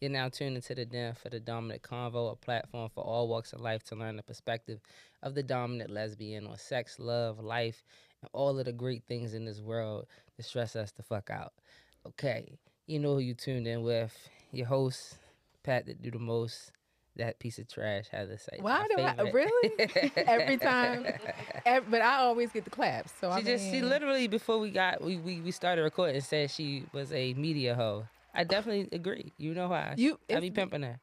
You're now tuned into the Den for the Dominant Convo, a platform for all walks of life to learn the perspective of the dominant lesbian on sex, love, life, and all of the great things in this world that stress us the fuck out. Okay, you know who you tuned in with. Your host, Pat that do the most. That piece of trash had to say. Why do I really every time? But I always get the claps. So She literally before we started recording said she was a media hoe. I definitely agree. You know why? I be pimping her.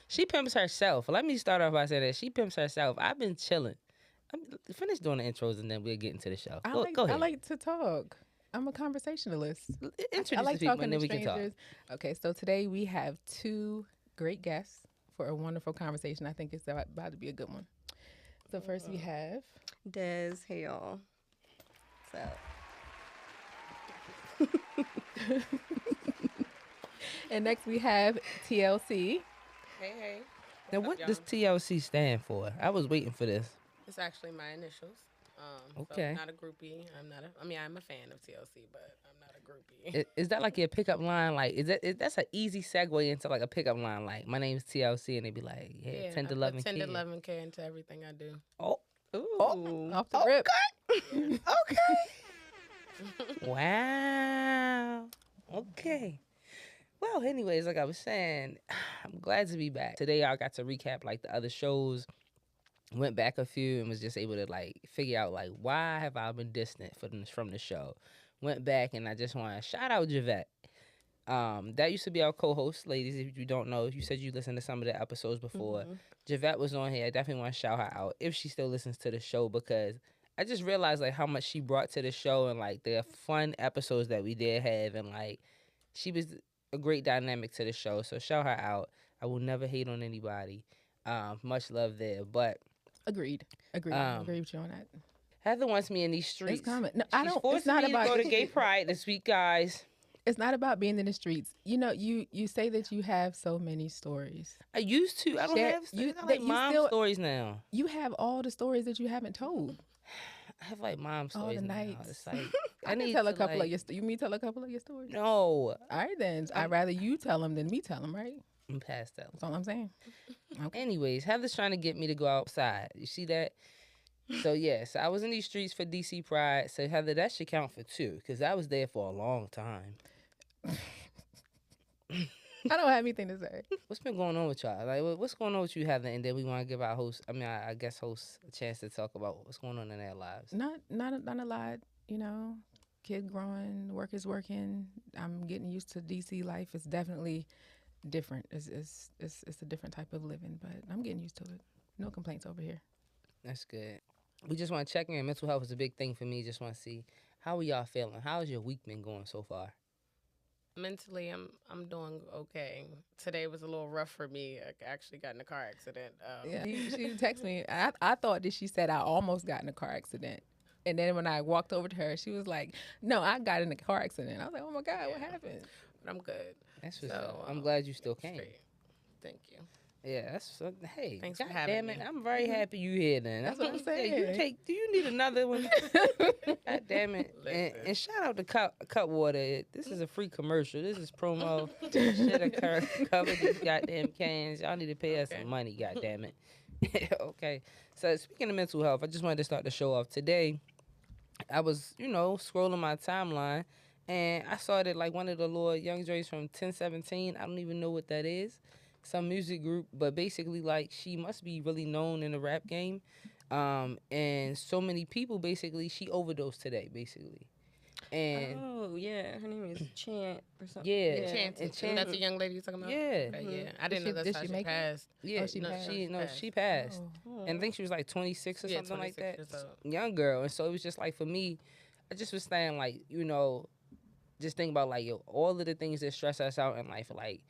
She pimps herself. Let me start off by saying that she pimps herself. I've been chilling. Finish doing the intros and then we'll get into the show. Go ahead. I like to talk. I'm a conversationalist. Introduce I like the people talking and then to we can talk. strangers. Okay, so today we have two great guests for a wonderful conversation. I think it's about to be a good one. So first we have Dez. Hey y'all. and next we have TLC. Hey. Now what does TLC stand for? I was waiting for this. It's actually my initials. Okay. So I'm not a groupie. I'm a fan of TLC, but I'm not a groupie. Is that like your pickup line? Like, that's an easy segue into like a pickup line? Like, my name's TLC, and they be like, yeah 10 to 11 10 to 11K into everything I do. Off the rip. Okay. Wow. Okay. Well, anyways, like I was saying, I'm glad to be back. Today I got to recap like the other shows, went back a few and was just able to like figure out like why have I been distant from the show. Went back and I just want to shout out Javette. That used to be our co-host, ladies. If you don't know, you said you listened to some of the episodes before. Mm-hmm. Javette was on here. I definitely want to shout her out if she still listens to the show because I just realized like how much she brought to the show and like the fun episodes that we did have and like she was a great dynamic to the show. So shout her out. I will never hate on anybody. Much love there. But Agreed. I agree with you on that. Heather wants me in these streets. It's common. No, She's forced me to go to Gay Pride this week, guys. It's not about being in the streets. You know, you say that you have so many stories. I used to. I don't have stories. I like mom stories now. You have all the stories that you haven't told. I have like mom stories all the now. nights. It's like I need to tell a couple of your. You mean tell a couple of your stories? No. All right then. I'd rather you tell them than me tell them. Right? I'm past that. That's all I'm saying. Okay. Anyways, Heather's trying to get me to go outside. You see that? So yes, I was in these streets for DC Pride. So Heather, that should count for 2 because I was there for a long time. I don't have anything to say. What's been going on with y'all? Like, what's going on with you, Heather? And then we want to give our hosts, I guess hosts a chance to talk about what's going on in their lives. Not a lot, you know. Kid growing, work is working. I'm getting used to DC life. It's definitely different. It's a different type of living, but I'm getting used to it. No complaints over here. That's good. We just want to check in. Mental health is a big thing for me. Just want to see how are y'all feeling. How's your week been going so far? Mentally, I'm doing okay. Today was a little rough for me. I actually got in a car accident. Yeah, she texted me. I thought that she said I almost got in a car accident. And then when I walked over to her, she was like, no, I got in a car accident. I was like, oh, my God, what happened? But I'm good. That's what's up. I'm glad you still came. Straight. Thank you. Yeah, that's hey. Thanks God for having damn it, me. I'm very happy you here. Then That's what I'm saying. Hey, do you need another one? God damn it! And shout out to Cutwater. This is a free commercial. This is promo. Should have covered these goddamn cans. Y'all need to pay us some money. God damn it. Okay. So speaking of mental health, I just wanted to start the show off today. I was, scrolling my timeline, and I saw that like one of the little young joys from 1017. I don't even know what that is. Some music group, but basically like she must be really known in the rap game. And so many people basically she overdosed today, basically. And oh yeah, her name is Chant or something. Yeah, Chant. And that's the young lady you're talking about? Yeah. Yeah. I didn't know that's how she passed. Yeah, she passed. Oh. And I think she was like 26 or something like that. Years old. Young girl. And so it was just like for me, I just was saying like, just think about like all of the things that stress us out in life, like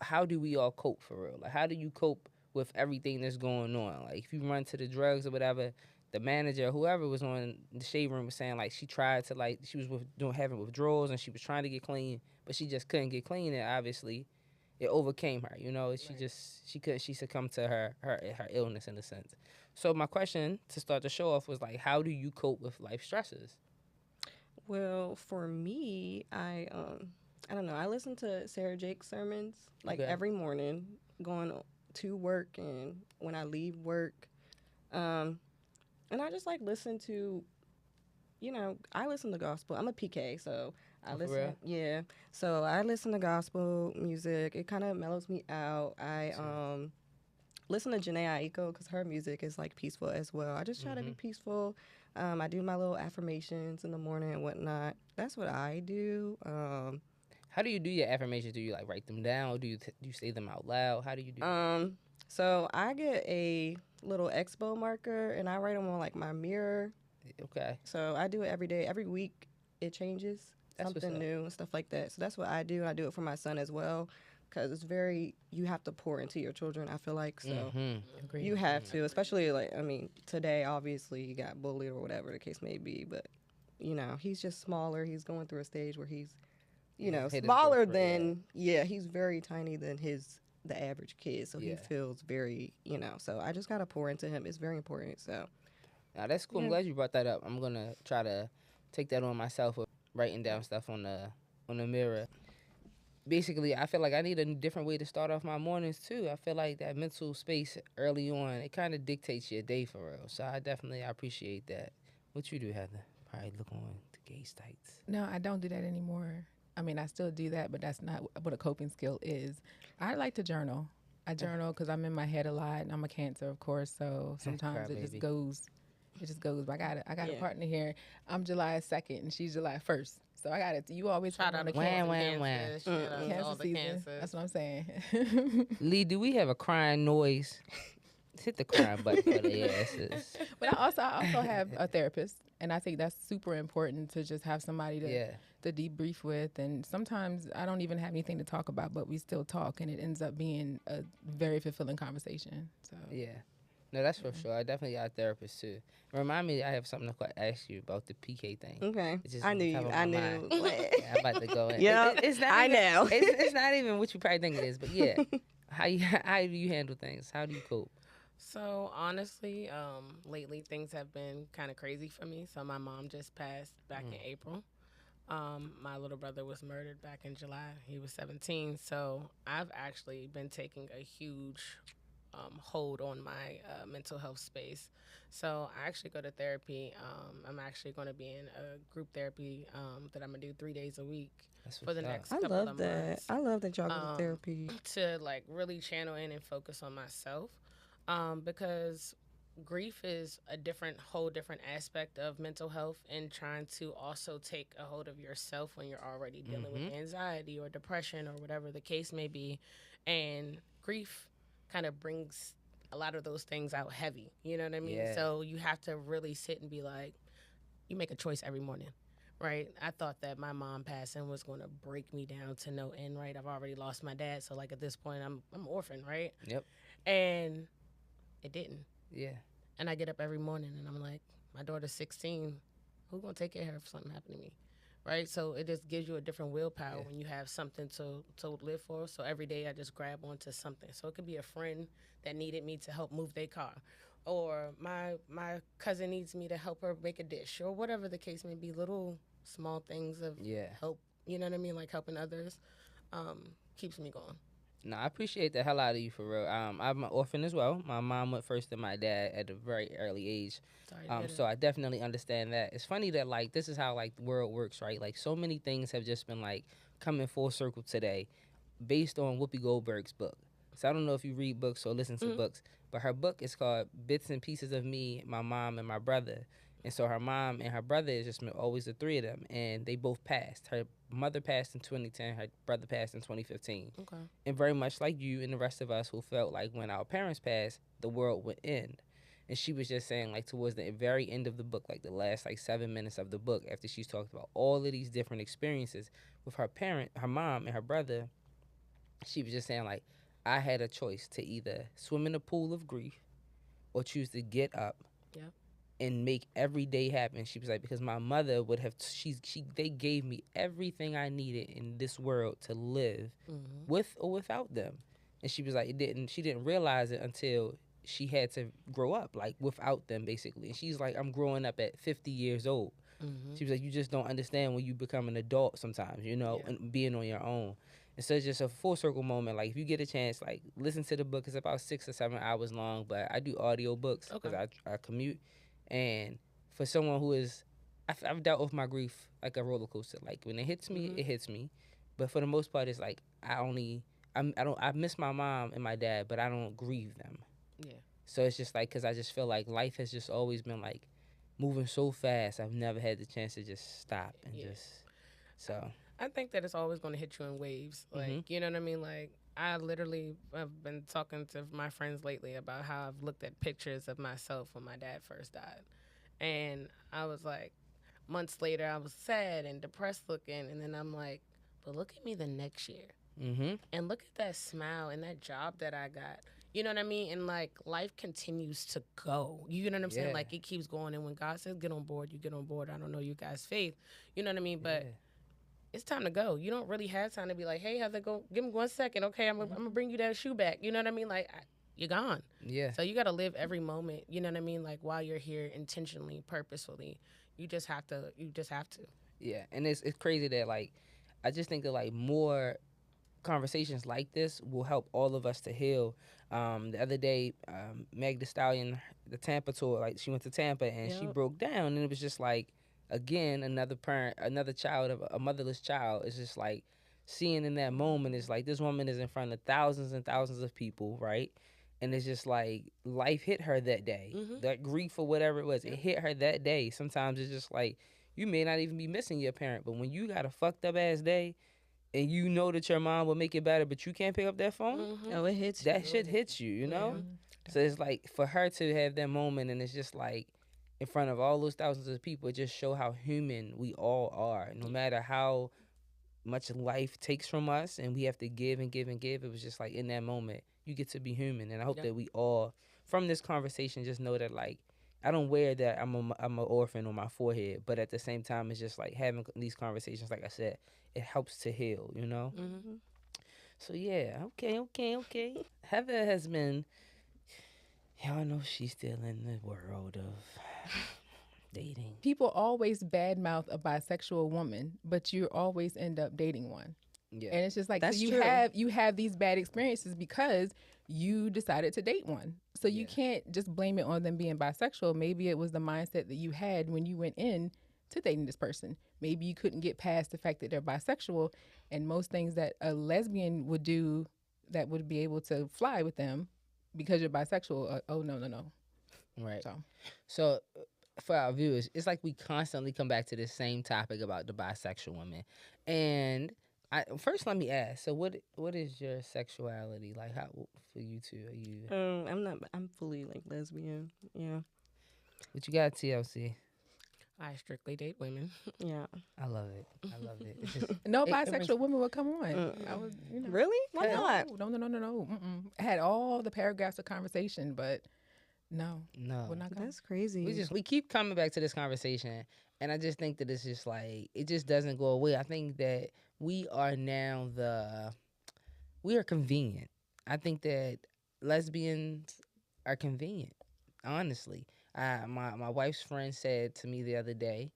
how do we all cope for real? Like, how do you cope with everything that's going on? Like, if you run to the drugs or whatever, the manager, whoever was on the shade room was saying, like, she tried to, like, she was having withdrawals and she was trying to get clean, but she just couldn't get clean. And obviously, it overcame her, she succumbed to her illness in a sense. So my question to start the show off was, like, how do you cope with life stresses? Well, for me, I don't know. I listen to Sarah Jake's sermons like Okay. every morning, going to work and when I leave work. And I just like listen to, I listen to gospel. I'm a PK, so I Oh, for listen. real? Yeah, so I listen to gospel music. It kind of mellows me out. I listen to Janae Aiko because her music is like peaceful as well. I just try to be peaceful. I do my little affirmations in the morning and whatnot. That's what I do. How do you do your affirmations? Do you like write them down, or do you say them out loud? How do you do? So I get a little expo marker and I write them on like my mirror. Okay. So I do it every day. Every week it changes. That's what's Something up. new and stuff like that. So that's what I do. I do it for my son as well because it's you have to pour into your children, I feel like. So Agreed. you have to, especially today, obviously, he got bullied or whatever the case may be. But, he's just smaller. He's going through a stage where he's, hit his smaller growth than, he's very tiny than the average kid. So he Yeah. feels very, so I just got to pour into him. It's very important. So, Now that's cool. I'm Yeah. glad you brought that up. I'm gonna try to take that on myself with writing down stuff on the mirror. Basically, I feel like I need a different way to start off my mornings too. I feel like that mental space early on, it kind of dictates your day for real. So I appreciate that. What you do, Heather? Probably look on the gay sites. No, I don't do that anymore. I mean, I still do that, but that's not what a coping skill is. I like to journal. I journal because I'm in my head a lot, and I'm a Cancer, of course. So sometimes it just Crybaby. goes. It just goes. But I got a Yeah. partner here. I'm July 2nd, and she's July 1st. So I got it. You always Shout come out on to the Wham, Cancer, wham. Cancer. Shout out to Cancer all the season. Cancers. That's what I'm saying. Lee, do we have a crying noise? Hit the crying button for the asses. But I also have a therapist, and I think that's super important to just have somebody to Yeah. to debrief with. And sometimes I don't even have anything to talk about, but we still talk, and it ends up being a very fulfilling conversation. So Yeah. No, that's for sure. I definitely got a therapist too. Remind me, I have something to ask you about the PK thing. okay. It's just I on knew top you. of I my knew. mind. Yeah, I'm about to go in. Yeah, It's not I even, know. It's not even what you probably think it is, but yeah. How do you handle things? How do you cope? So honestly, lately things have been kind of crazy for me. So my mom just passed back in April. My little brother was murdered back in July. He was 17. So I've actually been taking a huge hold on my mental health space. So I actually go to therapy. I'm actually going to be in a group therapy that I'm going to do 3 days a week That's for the what's up. next I couple love of that. months. I love that y'all go to Um, therapy. To like really channel in and focus on myself, because grief is a whole different aspect of mental health, and trying to also take a hold of yourself when you're already dealing with anxiety or depression or whatever the case may be. And grief kind of brings a lot of those things out heavy, you know what I mean? Yeah. So you have to really sit and be like, you make a choice every morning. Right, I thought that my mom passing was going to break me down to no end. Right, I've already lost my dad, so like at this point, I'm orphan, right? Yep. And it didn't. Yeah. And I get up every morning and I'm like, my daughter's 16. Who's going to take care of her if something happened to me? Right? So it just gives you a different willpower when you have something to live for. So every day I just grab onto something. So it could be a friend that needed me to help move their car. Or my cousin needs me to help her make a dish. Or whatever the case may be. Little small things of Yeah. help. You know what I mean? Like helping others keeps me going. No, I appreciate the hell out of you for real. I'm an orphan as well. My mom went first to my dad at a very early age. Sorry to hear So that. I definitely understand that. It's funny that like this is how like the world works, right? Like so many things have just been like coming full circle today, based on Whoopi Goldberg's book. So I don't know if you read books or listen to books, but her book is called Bits and Pieces of Me, My Mom, and My Brother. And so her mom and her brother is just always the three of them, and they both passed. Her mother passed in 2010, her brother passed in 2015. Okay. And very much like you and the rest of us who felt like when our parents passed, the world would end. And she was just saying, like, towards the very end of the book, like the last, like, 7 minutes of the book, after she's talked about all of these different experiences with her parent, her mom, and her brother, she was just saying, like, I had a choice to either swim in a pool of grief or choose to get up Yep. and make every day happen. She was like, because my mother would have, they gave me everything I needed in this world to live with or without them. And she was like, she didn't realize it until she had to grow up, like without them basically. And she's like, I'm growing up at 50 years old. She was like, you just don't understand when you become an adult sometimes, you know, and being on your own. And so it's just a full circle moment. Like, if you get a chance, like, listen to the book. It's about 6 or 7 hours long, but I do audio books because I commute. And for someone who is, I've dealt with my grief like a roller coaster. Like, when it hits me, it hits me. But for the most part, it's like I miss my mom and my dad, but I don't grieve them. Yeah. So it's just like, because I just feel like life has just always been like moving so fast. I've never had the chance to just stop and just, so. I think that it's always going to hit you in waves. Like, you know what I mean? Like, I literally have been talking to my friends lately about how I've looked at pictures of myself when my dad first died. And I was like, months later, I was sad and depressed looking. And then I'm like, but look at me the next year. And look at that smile and that job that I got. You know what I mean? And, like, life continues to go. You know what I'm saying? Like, it keeps going. And when God says get on board, you get on board. I don't know you guys' faith. You know what I mean? But it's time to go. You don't really have time to be like, hey, Heather, go, give me 1 second. Okay, I'm going to bring you that shoe back. You know what I mean? Like, you're gone. Yeah. So you got to live every moment, you know what I mean? Like, while you're here intentionally, purposefully. You just have to. Yeah. And it's crazy that, like, I just think that, like, more conversations like this will help all of us to heal. The other day, Meg Thee Stallion, the Tampa tour, like, she went to Tampa and she broke down, and it was just like, again, another parent, another child of a motherless child. It's just like seeing in that moment is like, this woman is in front of thousands and thousands of people, right? And it's just like life hit her that day. That grief or whatever it was, it hit her that day. Sometimes it's just like, you may not even be missing your parent, but when you got a fucked up ass day, and you know that your mom will make it better, but you can't pick up that phone. Oh, it hits you. That shit hits you, you know? So it's like, for her to have that moment, and it's just like, in front of all those thousands of people, it just show how human we all are. No matter how much life takes from us, and we have to give and give and give, it was just like, in that moment, you get to be human. And I hope that we all, from this conversation, just know that, like, I don't wear that I'm an orphan on my forehead, but at the same time, it's just like having these conversations, like I said, it helps to heal, you know? So, yeah, okay. Heather has been, y'all know she's still in the world of dating. People always badmouth a bisexual woman, but you always end up dating one. Yeah. And it's just like, that's so you have these bad experiences because you decided to date one. So you can't just blame it on them being bisexual. Maybe it was the mindset that you had when you went in to dating this person. Maybe you couldn't get past the fact that they're bisexual, and most things that a lesbian would do that would be able to fly with them because you're bisexual. Oh, no. Right. So for our viewers, it's like we constantly come back to the same topic about the bisexual women. And first, let me ask. So, what is your sexuality like? How for you two? Are you? I'm fully like lesbian. Yeah. What you got, TLC? I strictly date women. Yeah. I love it. It's just, no bisexual women would come on. I was, Really? Why not? No. I had all the paragraphs of conversation, but no. We're not going. That's crazy. We keep coming back to this conversation, and I just think that it's just like, it just doesn't go away. I think that we are now we are convenient. I think that lesbians are convenient, honestly. My wife's friend said to me the other day,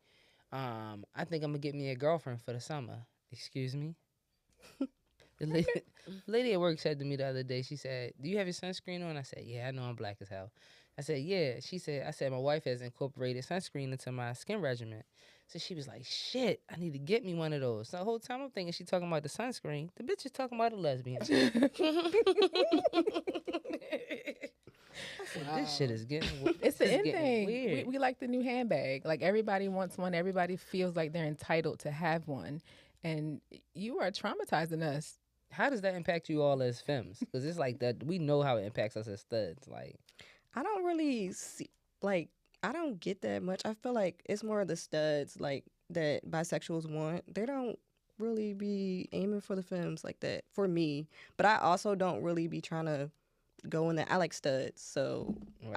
I think I'm going to get me a girlfriend for the summer. Excuse me? The lady at work said to me the other day, she said, do you have your sunscreen on? I said, yeah, I know I'm black as hell. I said, yeah. I said, my wife has incorporated sunscreen into my skin regimen. So she was like, shit, I need to get me one of those. So the whole time I'm thinking she talking about the sunscreen. The bitch is talking about a lesbian. This shit is getting it's the end thing. Weird. We like the new handbag. Like, everybody wants one. Everybody feels like they're entitled to have one. And you are traumatizing us. How does that impact you all as femmes? Because it's like that. We know how it impacts us as studs. Like, I don't really see, like, I don't get that much. I feel like it's more of the studs, like, that bisexuals want. They don't really be aiming for the femmes like that, for me. But I also don't really be trying to go in there. I like studs, so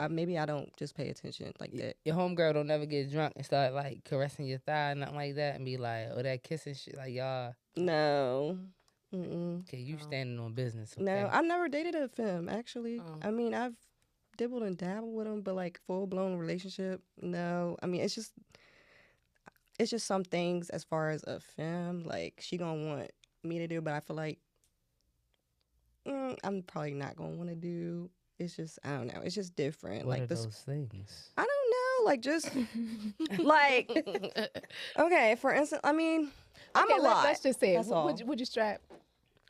maybe I don't just pay attention like that. Your homegirl don't never get drunk and start, like, caressing your thigh, nothing like that, and be like, oh, that kissing shit, like, y'all. No. Okay, you standing on business. Okay? No, I've never dated a femme, actually. I mean, I've dibbled and dabbled with them, but, like, full-blown relationship, no. I mean, it's just, it's just some things as far as a femme, like she gonna want me to do, but I feel like I'm probably not gonna want to do. It's just I don't know. It's just different. What like are those things? I don't know. Like just like okay. For instance, I mean, I'm a lot. Let's just say That's it. all. Would you strap?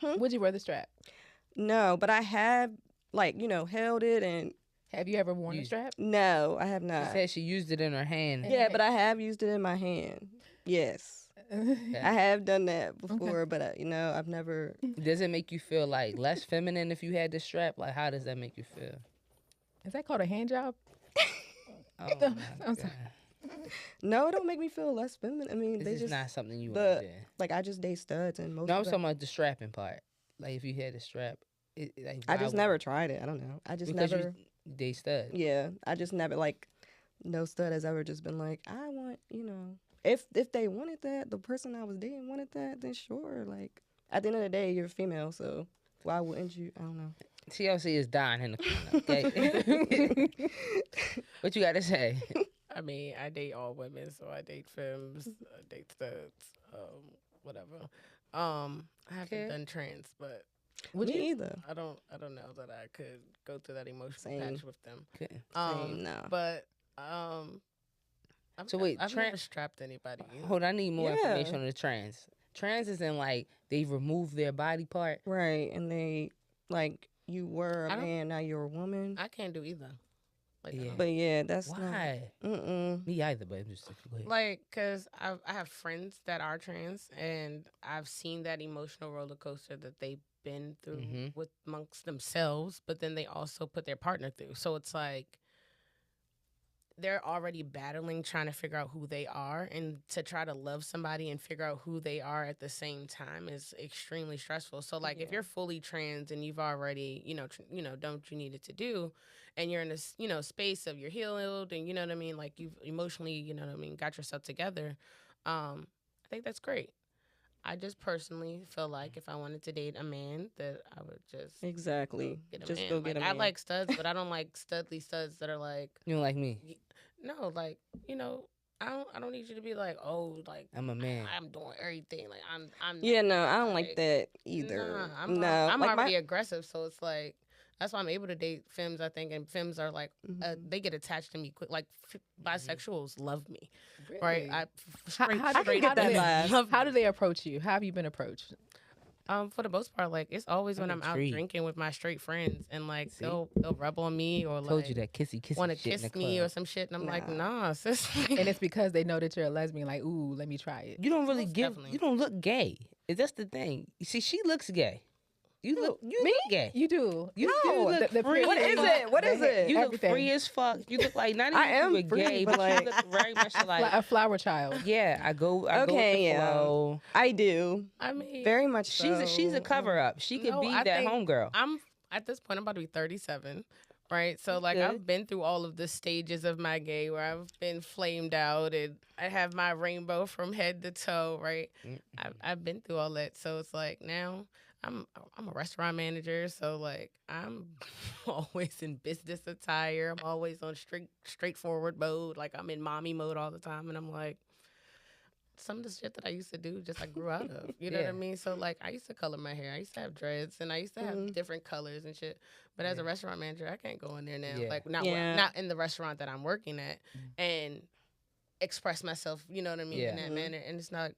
Hmm? Would you wear the strap? No, but I have like held it and Have you ever worn a strap? no, I have She not. said she used it in her hand. Yeah, but I have used it in my hand. Yes. I have done that before, but I've never. Does it make you feel like less feminine if you had the strap? Like, how does that make you feel? Is that called a hand job? Oh, I'm sorry. No, it don't make me feel less feminine. I mean, This they is just not something you want to do. like I just date studs and most. No, I'm of them, talking about the strapping part. Like, if you had the strap, like, I why just would- never tried it. I don't know. I just because never. you date stud. Yeah, I just never like. No stud has ever just been like, I want, if they wanted that, the person I was dating wanted that, then sure. Like at the end of the day, you're a female, so why wouldn't you? I don't know. TLC is dying in the corner. Okay? What you got to say? I mean, I date all women, so I date femmes, I date studs, whatever. I haven't Okay. done trans, but Me either. I don't know that I could go through that emotional Same. patch with them. Okay. Same, no. But So wait, I've never strapped anybody. Hold on, I need more Yeah. information on the trans. Trans is in like they remove their body part. Right, and they like you were I a don't- man, now you're a woman. I can't do either. Like, Yeah. But yeah, that's Why? not. Me either, but I'm just go ahead. like, cause I have friends that are trans, and I've seen that emotional roller coaster that they've been through Mhm. with amongst themselves, but then they also put their partner through. So it's like they're already battling trying to figure out who they are, and to try to love somebody and figure out who they are at the same time is extremely stressful. So like if you're fully trans and you've already done what you needed to do, and you're in this space of you're healed and like you've emotionally got yourself together, I think that's great. I just personally feel like if I wanted to date a man, that I would just Exactly. get a Just man. go get Like, a I man. like studs, but I don't like studly studs that are like, You don't like me? no, like I don't need you to be like, oh, like I'm a man. I'm doing everything. Like I'm. Yeah, no, I don't like like, that either. Nah, I'm no, I'm like already aggressive, so it's like that's why I'm able to date femmes. I think, and femmes are like they get attached to me quick. Like bisexuals love me, right? How Straight do they- love How me. do they approach you? How have you been approached? For the most part, like it's always when I'm I'm out intrigued. drinking with my straight friends, and like See? they'll rub on me or Told like you that kissy want to shit in the kiss me club. or some shit, and I'm like, Nah. nah, sis. And it's because they know that you're a lesbian. Like, ooh, let me try it. You don't really Most give. definitely. You don't look gay. That's the thing. You see, she looks gay. You look me? look gay. You do. You No, do look the free. What is it? What is it? You look Everything. free as fuck. You look like not even I am you were free, gay, but but you like- look very much like. A flower child. Yeah, I go with the Okay, yeah. flow. I do. I mean, Very much She's a so. cover up. She could No, be I that think homegirl. I'm at this point. I'm about to be 37, right? So like Good. I've been through all of the stages of my gay, where I've been flamed out, and I have my rainbow from head to toe, right? I've been through all that, so it's like now I'm a restaurant manager, so like I'm always in business attire. I'm always on straightforward mode. Like I'm in mommy mode all the time, and I'm like. Some of the shit that I used to do, just I grew out of. You know what I Yeah. mean? So like, I used to color my hair. I used to have dreads, and I used to have different colors and shit. But as a restaurant manager, I can't go in there now. Yeah. Like not Yeah. not in the restaurant that I'm working at, and express myself. You know what I mean in Yeah. that manner. And it's not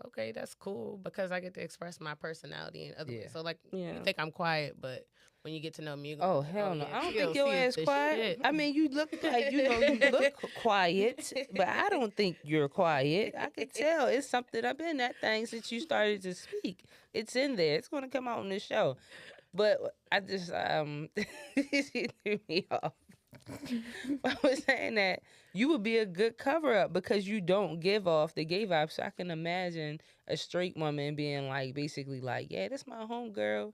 okay. That's cool because I get to express my personality in other Yeah. ways. So like, Yeah. you think I'm quiet, but when you get to know me, you're Oh gonna be like, hell no! yeah, I don't TLC think your is ass the quiet. shit. I mean, you look like you look quiet, but I don't think you're quiet. I can tell it's something up in that thing since you started to speak. It's in there. It's gonna come out on the show. But I just it threw me off. I was saying that you would be a good cover up because you don't give off the gay vibe. So I can imagine a straight woman being like, basically like, yeah, this my homegirl.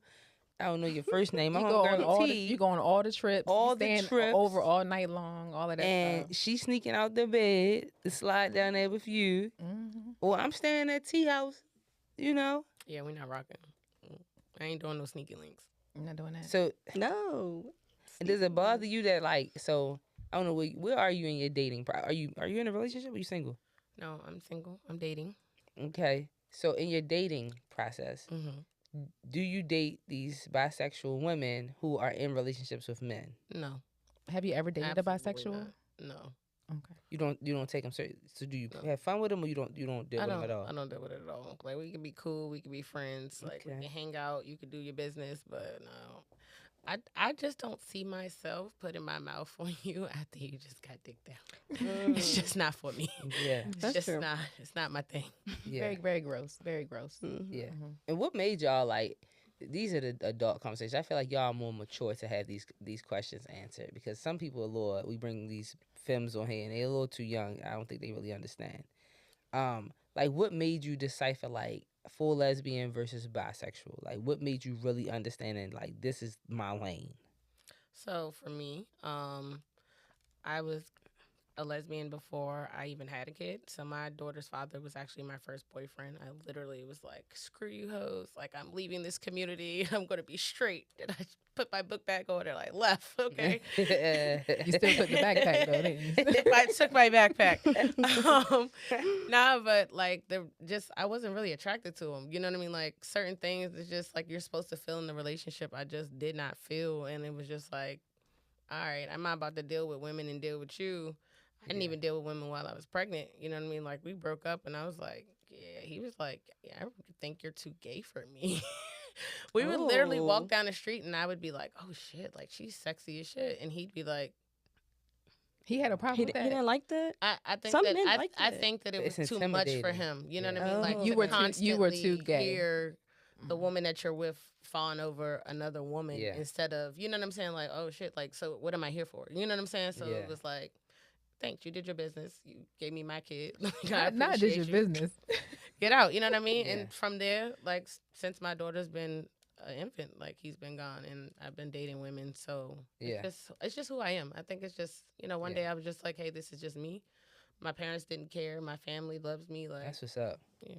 I don't know your first name. My You go on homegirl all the, T. you go on all the trips. All you the staying trips. over all night long. All of that And stuff. she sneaking out the bed to slide down there with you. Mm-hmm. Or I'm staying at T house, you know? Yeah, we not rocking. I ain't doing no sneaky links. I'm not doing that. So No. does it bother you that like, so I don't know, where are you in your dating? Are you in a relationship or are you single? No, I'm single. I'm dating. Okay. So in your dating process, do you date these bisexual women who are in relationships with men? No. Have you ever dated Absolutely a bisexual? not. No. Okay. You don't take them serious. So do you No. have fun with them, or you don't deal with them at all? I don't deal with it at all. Like, we can be cool, we can be friends, like we Okay. can hang out, you can do your business, but no. I just don't see myself putting my mouth on you after you just got dicked down. It's just not for me. Yeah. It's That's just true. not. It's not my thing. Yeah. Very, very gross. Very gross. Yeah. Mhm. And what made y'all like? These are the adult conversations. I feel like y'all are more mature to have these questions answered, because some people, Lord, we bring these films on here and they're a little too young. I don't think they really understand. Like, what made you decipher like full lesbian versus bisexual? Like, what made you really understand and like, this is my lane? So for me, I was a lesbian before I even had a kid. So my daughter's father was actually my first boyfriend. I literally was like, screw you hoes. Like, I'm leaving this community. I'm going to be straight. And I put my book bag on and I left. Okay. You still took the backpack though, didn't you? I took my backpack. Nah, but like, I wasn't really attracted to him. You know what I mean? Like, certain things, it's just like you're supposed to feel in the relationship. I just did not feel. And it was just like, all right, I'm not about to deal with women and deal with you. I didn't even deal with women while I was pregnant. You know what I mean? Like, we broke up and I was like, yeah. He was like, yeah, I think you're too gay for me. We would literally walk down the street and I would be like, oh shit, like, she's sexy as shit. And he'd be like, He had a problem He with that. didn't like that. I think Some that men I, like I that. think that it It's was too much for intimidating. him. You know what I Yeah. mean? Like, Oh. You to were too constantly gay. hear the woman that you're with falling over another woman instead of, you know what I'm saying? Like, oh shit, like, so what am I here for? You know what I'm saying? So it was like, thanks, you did your business. You gave me my kid. Like, I Not just appreciate your you. business. Get out, you know what I mean? Yeah. And from there, like, since my daughter's been an infant, like, he's been gone, and I've been dating women, so it's just who I am. I think it's just, you know, one day I was just like, hey, this is just me. My parents didn't care. My family loves me. Like, That's what's up. Yeah.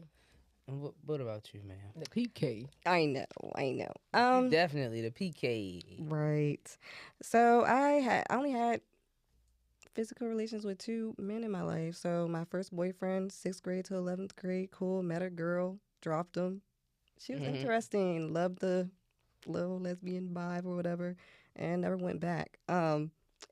And what about you, man? The PK. I know. You definitely the PK. Right. So I only had physical relations with 2 men in my life. So my first boyfriend, 6th grade to 11th grade, cool, met a girl, dropped him. She was interesting, loved the little lesbian vibe or whatever, and never went back.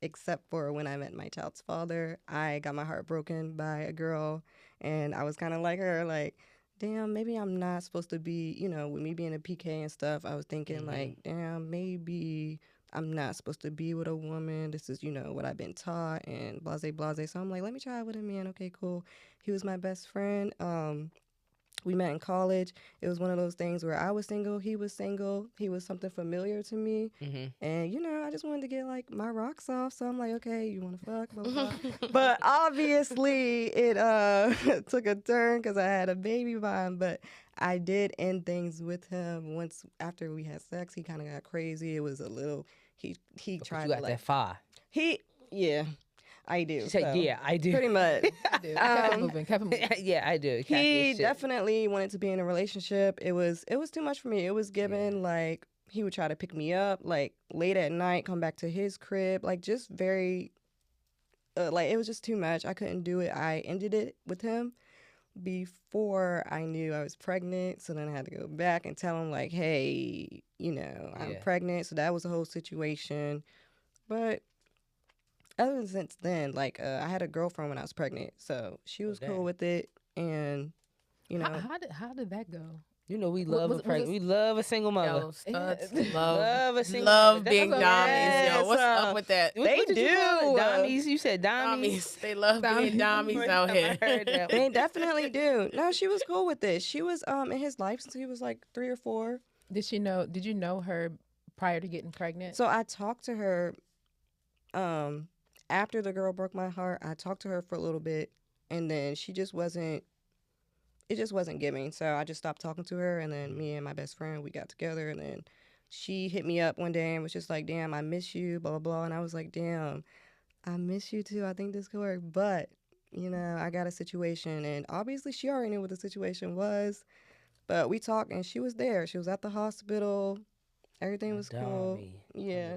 Except for when I met my child's father, I got my heart broken by a girl, and I was kind of like her, like, damn, maybe I'm not supposed to be, you know, with me being a PK and stuff, I was thinking like, damn, maybe I'm not supposed to be with a woman. This is, you know, what I've been taught and blase, blase. So I'm like, let me try it with a man. Okay, cool. He was my best friend. We met in college. It was one of those things where I was single, he was single. He was something familiar to me. And, you know, I just wanted to get, like, my rocks off. So I'm like, okay, you want to fuck? Blah, blah, blah. But obviously it took a turn because I had a baby by him. But I did end things with him. Once after we had sex, he kind of got crazy. It was a little, he tried You to, got like, that fire. yeah, I do. She said, so, yeah, I do. Pretty much. I do. Kept moving. Yeah, I do. He definitely wanted to be in a relationship. It was too much for me. It was given like he would try to pick me up like late at night, come back to his crib, like just very like it was just too much. I couldn't do it. I ended it with him before I knew I was pregnant. So then I had to go back and tell him like, hey, you know, I'm pregnant. So that was the whole situation. But ever since then, like I had a girlfriend when I was pregnant, so she was cool with it, and you know, how did that go? You know, we love we love a single mother. Yo, studs love a single love mother. being That's dommies. Yo, what's up with that? What did you call it? do. Dommies. You said dommies. They love being dommies out here. They definitely do. No, she was cool with it. She was in his life since he was like 3 or 4. Did you know her prior to getting pregnant? So I talked to her after the girl broke my heart. I talked to her for a little bit, and then she just wasn't. It just wasn't giving. So I just stopped talking to her, and then me and my best friend, we got together, and then she hit me up one day and was just like, damn, I miss you, blah, blah, blah. And I was like, damn, I miss you too. I think this could work. But, you know, I got a situation, and obviously she already knew what the situation was. But we talked, and she was there. She was at the hospital. Everything was cool. Yeah,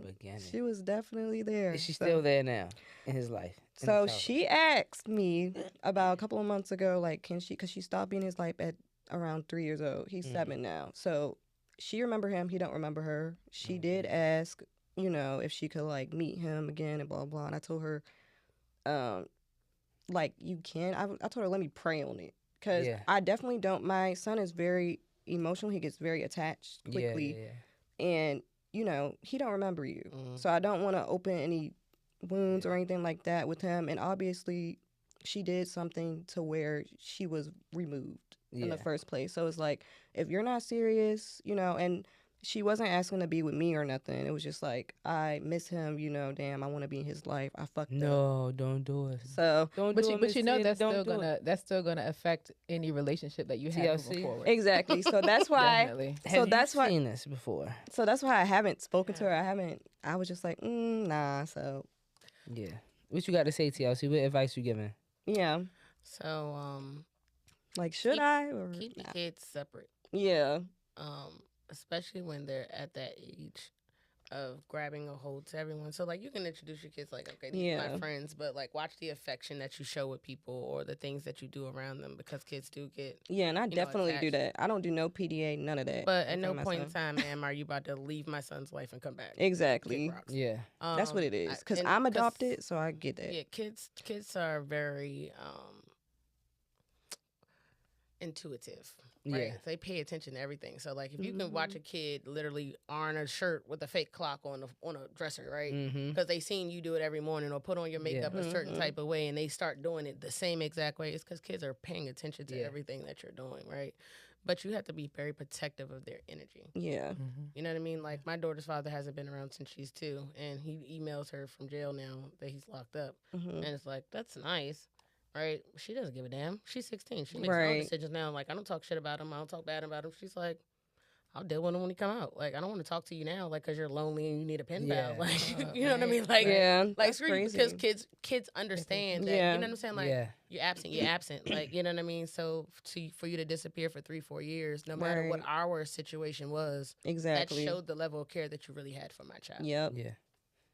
she was definitely there. Is she still there now in his life? So childhood. she asked me about a couple of months ago, like, can she, because she stopped being his life at around 3 years old. He's 7 now. So she remember him. He don't remember her. She did ask, you know, if she could, like, meet him again and blah, blah. And I told her, like, you can. I told her, let me pray on it. Because Yeah. I definitely don't. My son is very emotional. He gets very attached quickly. Yeah. And, you know, he don't remember you. So I don't want to open any wounds or anything like that with him. And obviously she did something to where she was removed in the first place. So it's like, if you're not serious, you know, and she wasn't asking to be with me or nothing. It was just like, I miss him, you know, damn, I want to be in his life. I fucked up. No, don't do it. So Don't But do you, it, but you Miss know Sid. that's Don't still do gonna it. that's still gonna affect any relationship that you have moving TLC? forward. exactly. So that's why Definitely. so Have that's you why seen this before? so that's why I haven't spoken to her. I was just like, nah. So Yeah. What you got to say, TLC? What advice you giving? yeah. So Like, should Keep- I or keep your nah? kids separate. Yeah. Especially when they're at that age of grabbing a hold to everyone. So, like, you can introduce your kids, like, okay, these are Yeah. my friends, but, like, watch the affection that you show with people or the things that you do around them, because kids do get. Yeah, and I know, definitely do attached. that. I don't do no PDA, none of that. But at in no front of my point in son. time, ma'am, are you about to leave my son's life and come back. Exactly. Kick rocks. Yeah. That's what it is. Because and I'm adopted, so I get that. Yeah, kids are very intuitive. Right? Yeah. They pay attention to everything. So, like, if you can watch a kid literally iron a shirt with a fake clock on a dresser, right? Mm-hmm. Because they seen you do it every morning, or put on your makeup a certain type of way, and they start doing it the same exact way. It's because kids are paying attention to everything that you're doing, right? But you have to be very protective of their energy. Yeah. You know what I mean? Like, my daughter's father hasn't been around since she's 2, and he emails her from jail now that he's locked up. And it's like, that's nice, right? She doesn't give a damn. She's 16. She makes her own Right. decisions now. Like, I don't talk shit about him. I don't talk bad about him. She's like, I'll deal with him when he come out. Like, I don't want to talk to you now, like, because you're lonely and you need a pen pal. Yeah. Like, you know what I mean? Like, Yeah. like, That's screw you, crazy. because kids understand that. Yeah. You know what I'm saying? Like, Yeah. you're absent. Like, you know what I mean? So for you to disappear for 3-4 years, no matter what Right. our situation was, Exactly. that showed the level of care that you really had for my child. Yep. Yeah.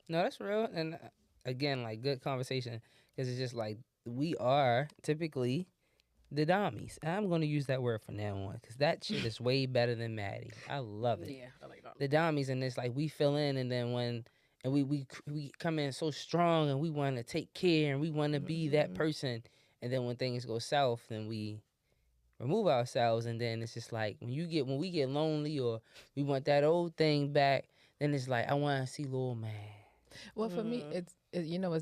No, that's real. And again, like, good conversation. Because it's just like, we are typically the dommies. And I'm going to use that word from now on. Because that shit is way better than Maddie. I love it. Yeah, I like that. The dommies, and it's like we fill in, and then we come in so strong, and we want to take care, and we want to be that person, and then when things go south, then we remove ourselves, and then it's just like when we get lonely, or we want that old thing back, then it's like, I want to see little man. Well, for me, it's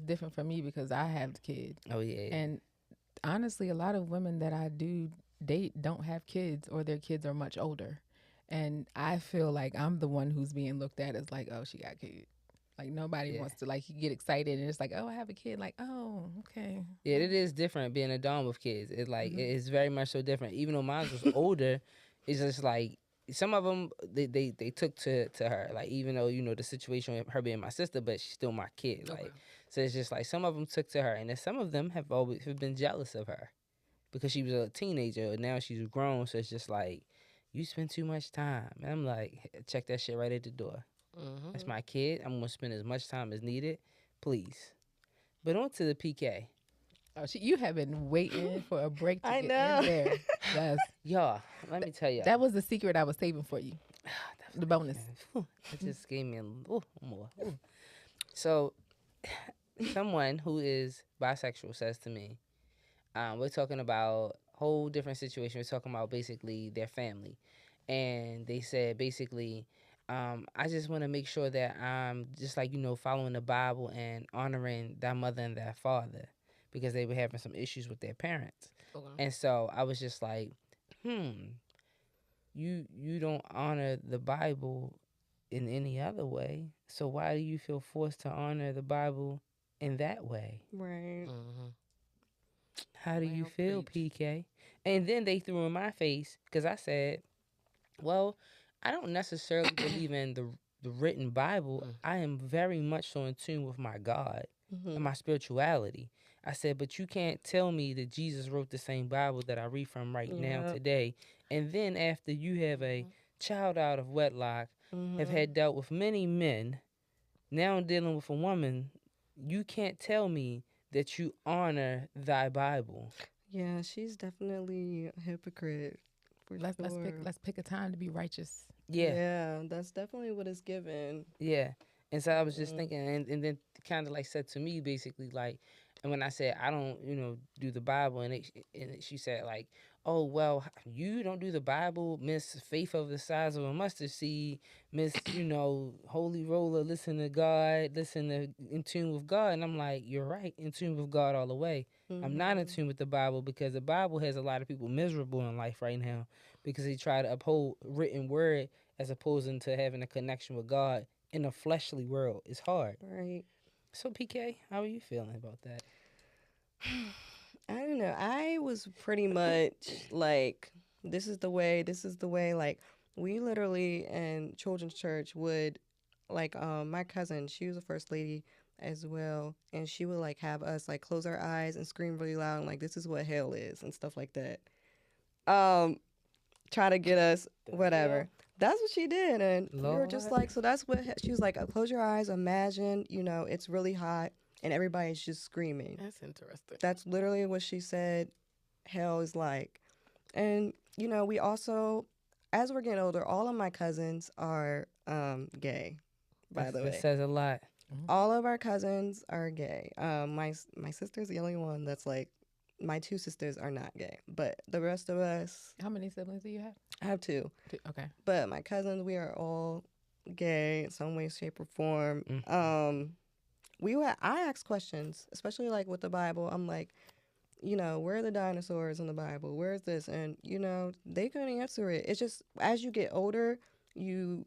different for me because I have the kid, Oh yeah. and honestly, a lot of women that I do date don't have kids, or their kids are much older, and I feel like I'm the one who's being looked at as like, oh, she got kids. Like, nobody wants to, like, you get excited and it's like, oh, I have a kid. Like, oh, okay. Yeah, it is different being a dom with kids. It's like it's very much so different. Even though mine was older, it's just like some of them they took to her. Like, even though, you know, the situation with her being my sister, but she's still my kid. Okay. Like, so it's just like some of them took to her, and then some of them have been jealous of her because she was a teenager and now she's grown. So it's just like, you spend too much time, and I'm like, check that shit right at the door. That's my kid. I'm gonna spend as much time as needed, please. But on to the PK. Oh, you have been waiting for a break to I get know. in there. Yes. Y'all, let me tell y'all. That was the secret I was saving for you. The bonus. It just gave me a little more. Ooh. So, someone who is bisexual says to me, we're talking about whole different situation. We're talking about basically their family. And they said basically, I just want to make sure that I'm just like, you know, following the Bible and honoring their mother and their father because they were having some issues with their parents. Okay. And so I was just like, you don't honor the Bible in any other way. So why do you feel forced to honor the Bible in that way? Right. How do you Well, feel, preach. PK? And then they threw in my face because I said, well, I don't necessarily believe in the written Bible. I am very much so in tune with my God and my spirituality. I said, but you can't tell me that Jesus wrote the same Bible that I read from right now Yep. today. And then after you have a child out of wedlock, have had dealt with many men, now dealing with a woman, you can't tell me that you honor thy Bible. Yeah, she's definitely a hypocrite. For Let's sure. let's pick a time to be righteous. Yeah, Yeah, that's definitely what it's given. yeah. And so I was just thinking, and then kind of like said to me basically like, and when I said I don't, do the Bible, she said like, oh well, you don't do the Bible, Miss Faith of the size of a mustard seed, Miss, Holy Roller, listen to God, listen to in tune with God, and I'm like, you're right, in tune with God all the way. I'm not in tune with the Bible because the Bible has a lot of people miserable in life right now because they try to uphold written word as opposed to having a connection with God in a fleshly world. It's hard. Right. So PK, how are you feeling about that? I don't know. I was pretty much like, this is the way, this is the way. Like, we literally in children's church would, like, my cousin, she was a first lady as well, and she would like have us like close our eyes and scream really loud, and, like, this is what hell is and stuff like that. Try to get us whatever. That's what she did, and we were just Lord. like, so that's what she was like. Close your eyes, imagine, it's really hot, and everybody's just screaming. That's interesting. That's literally what she said hell is like. And, we also, as we're getting older, all of my cousins are gay, by the That way. says a lot. All of our cousins are gay. My sister's the only one that's like, my two sisters are not gay. But the rest of us, How many siblings do you have? I have two. Okay. But my cousins, we are all gay in some way, shape, or form. I ask questions, especially like with the Bible. I'm like, where are the dinosaurs in the Bible? Where is this? And they couldn't answer it. It's just as you get older, you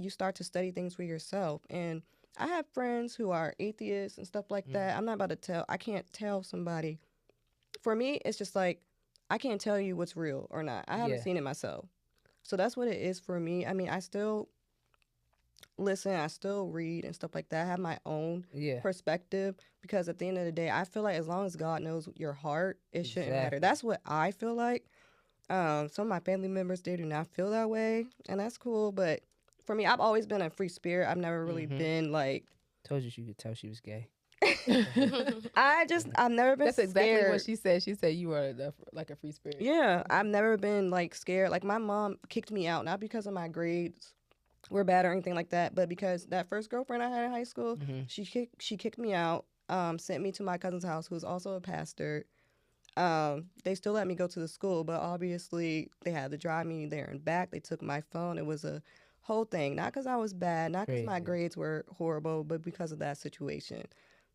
start to study things for yourself. And I have friends who are atheists and stuff like that. I'm not about to tell. I can't tell somebody. For me, it's just like I can't tell you what's real or not. I haven't seen it myself. So that's what it is for me. I mean, I still listen, I still read and stuff like that. I have my own perspective because at the end of the day, I feel like as long as God knows your heart, it shouldn't matter. That's what I feel like. Some of my family members, they do not feel that way, and that's cool. But for me, I've always been a free spirit. I've never really been like. Told you she could tell she was gay. I've never been That's exactly scared. what she said. She said you were like a free spirit. Yeah, I've never been like scared. Like my mom kicked me out, not because of my grades were bad or anything like that, but because that first girlfriend I had in high school, she kicked me out, sent me to my cousin's house, who was also a pastor. They still let me go to the school, but obviously they had to drive me there and back. They took my phone. It was a whole thing, not because I was bad, not because my grades were horrible, but because of that situation.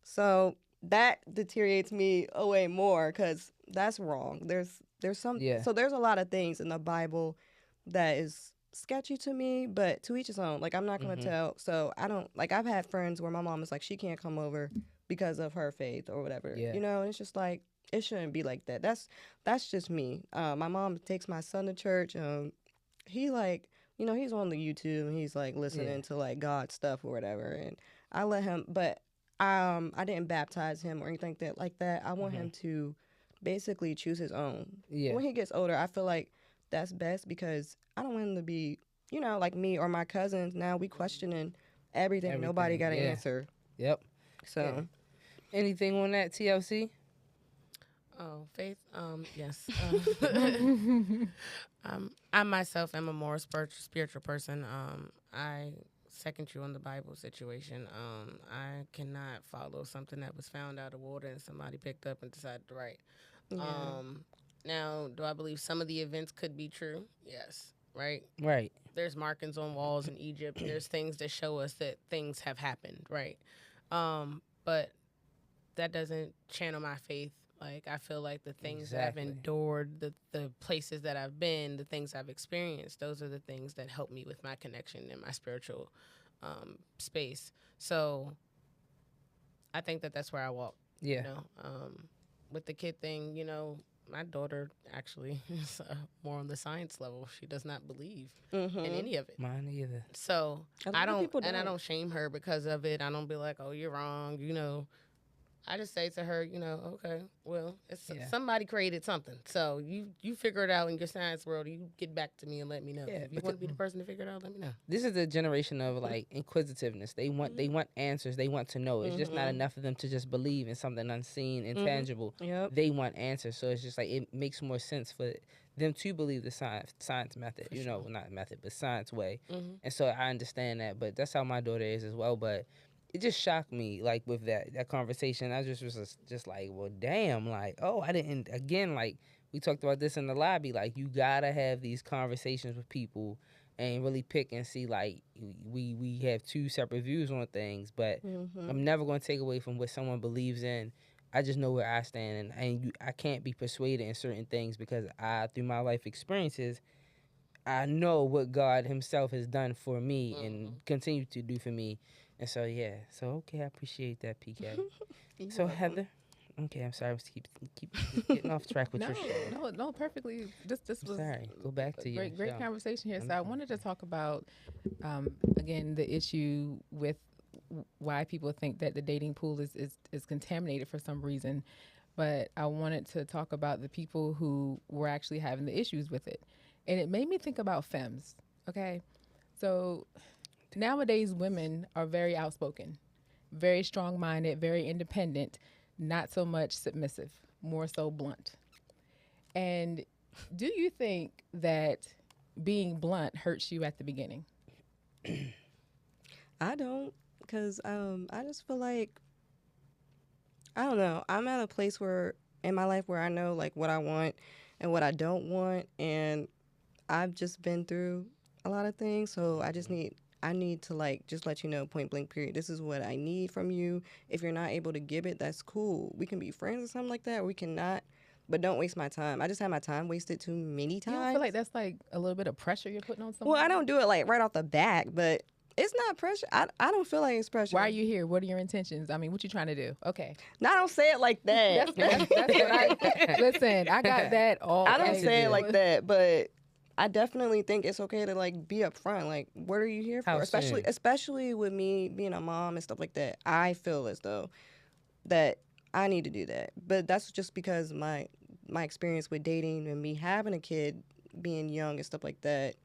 So that deteriorates me way more because that's wrong. There's some so there's a lot of things in the Bible that is sketchy to me, but to each his own. Like I'm not gonna tell. So I don't like. I've had friends where my mom is like, she can't come over because of her faith or whatever. Yeah. And it's just like it shouldn't be like that. That's just me. My mom takes my son to church. He like he's on the YouTube and he's like listening to like God stuff or whatever, and I let him, but. I didn't baptize him or anything like that. I want him to basically choose his own. Yeah. When he gets older, I feel like that's best because I don't want him to be, like me or my cousins. Now we questioning everything. Nobody got an answer. Yep. So, anything on that, TLC? Oh, Faith. Yes. I myself am a more spiritual person. I second you on the Bible situation. I cannot follow something that was found out of water and somebody picked up and decided to write. Yeah. Now, do I believe some of the events could be true? Yes. Right? Right. There's markings on walls in Egypt. There's things that show us that things have happened, right? But that doesn't channel my faith. Like, I feel like the things that I've endured, the places that I've been, the things I've experienced, those are the things that help me with my connection and my spiritual space. So I think that that's where I walk. Yeah. With the kid thing, my daughter actually is more on the science level. She does not believe in any of it. Mine either. So I don't shame her because of it. I don't be like, oh, you're wrong, I just say to her, you know, okay, well, it's Yeah. somebody created something. So you figure it out in your science world. You get back to me and let me know. Yeah, If you want to be the person to figure it out, let me know. This is the generation of like inquisitiveness. They want answers. They want to know. It's just not enough for them to just believe in something unseen, intangible. Yep. They want answers. So it's just like it makes more sense for them to believe the science method. For you know, sure. not method, but science way. Mm-hmm. And so I understand that. But that's how my daughter is as well. But it just shocked me, like with that conversation. I just was just like, well, damn, like, oh, I didn't. Again, like we talked about this in the lobby. Like you gotta have these conversations with people and really pick and see. Like we have two separate views on things, but I'm never gonna take away from what someone believes in. I just know where I stand, and I can't be persuaded in certain things because through my life experiences, I know what God Himself has done for me and continue to do for me. And so, yeah. So, okay, I appreciate that, PK. So, Heather. Okay, I'm sorry. I was keep getting off track with your show. No, perfectly. This was Sorry. Go back to your great show. conversation here. So I wanted to talk about again the issue with why people think that the dating pool is contaminated for some reason. But I wanted to talk about the people who were actually having the issues with it. And it made me think about femmes. Okay, so nowadays women are very outspoken, very strong-minded, very independent, not so much submissive, more so blunt. And do you think that being blunt hurts you at the beginning? I don't, because I just feel like, I don't know, I'm at a place where in my life where I know like what I want and what I don't want, and I've just been through a lot of things, so I need to like just let you know point blank period, this is what I need from you. If you're not able to give it, that's cool. We can be friends or something like that, or we cannot, but don't waste my time. I just had my time wasted too many times. You don't feel like that's like a little bit of pressure you're putting on someone? Well, I don't do it like right off the bat, but it's not pressure. I don't feel like it's pressure. Why are you here? What are your intentions? I mean, what you trying to do? Okay. No, I don't say it like that. That's what listen, I got that all. I don't say it like that, but I definitely think it's okay to like be upfront. Like, what are you here for? How Especially with me being a mom and stuff like that. I feel as though that I need to do that. But that's just because my experience with dating and me having a kid, being young and stuff like that.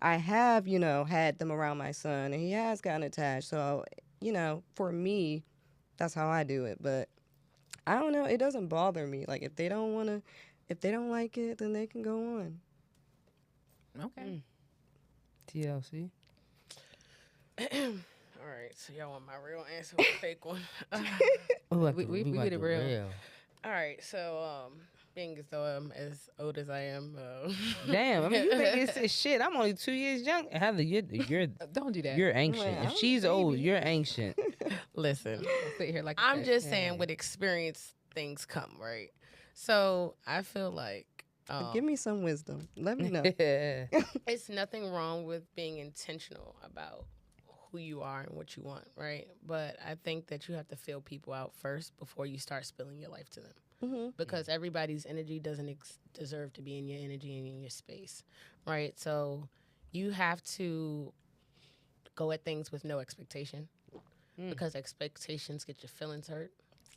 I have, had them around my son, and he has gotten attached. So, for me, that's how I do it. But I don't know. It doesn't bother me. Like, if they don't like it, then they can go on. Okay. TLC. All right, so y'all want my real answer or a fake one? We get it real. All right, so being as though I'm as old as I am, Damn, I mean, you think it's shit. I'm only 2 years young. Heather, you're Don't do that. you're ancient. Well, If she's old, you're ancient. listen. Don't sit here like I'm that. just saying, with experience, things come, right? So I feel like Give me some wisdom. Let me know. it's nothing wrong with being intentional about who you are and what you want, right? But I think that you have to feel people out first before you start spilling your life to them. Mm-hmm. Because everybody's energy doesn't deserve to be in your energy and in your space, right? So you have to go at things with no expectation because expectations get your feelings hurt,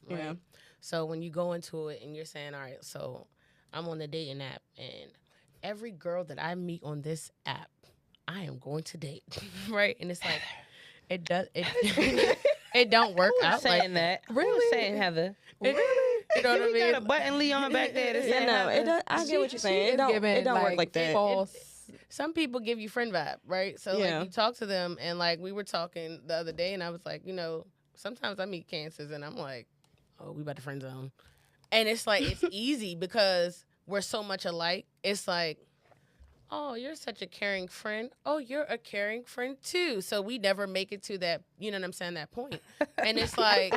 right? Yeah. So when you go into it and you're saying, all right, so I'm on the dating app and every girl that I meet on this app, I am going to date, right? And it's like, it don't work out saying like that. Really? Who's saying Heather? You know what I We mean? got a button Leon back there. That's Yeah, no, it does, I get what you're saying. It don't work like that. False. Some people give you friend vibe, right? So Yeah. like you talk to them and like we were talking the other day and I was like, sometimes I meet cancers and I'm like, oh, we about to friend zone. And it's like, it's easy because we're so much alike. It's like, oh, you're such a caring friend. Oh, you're a caring friend too. So we never make it to that, you know what I'm saying, that point. And it's like,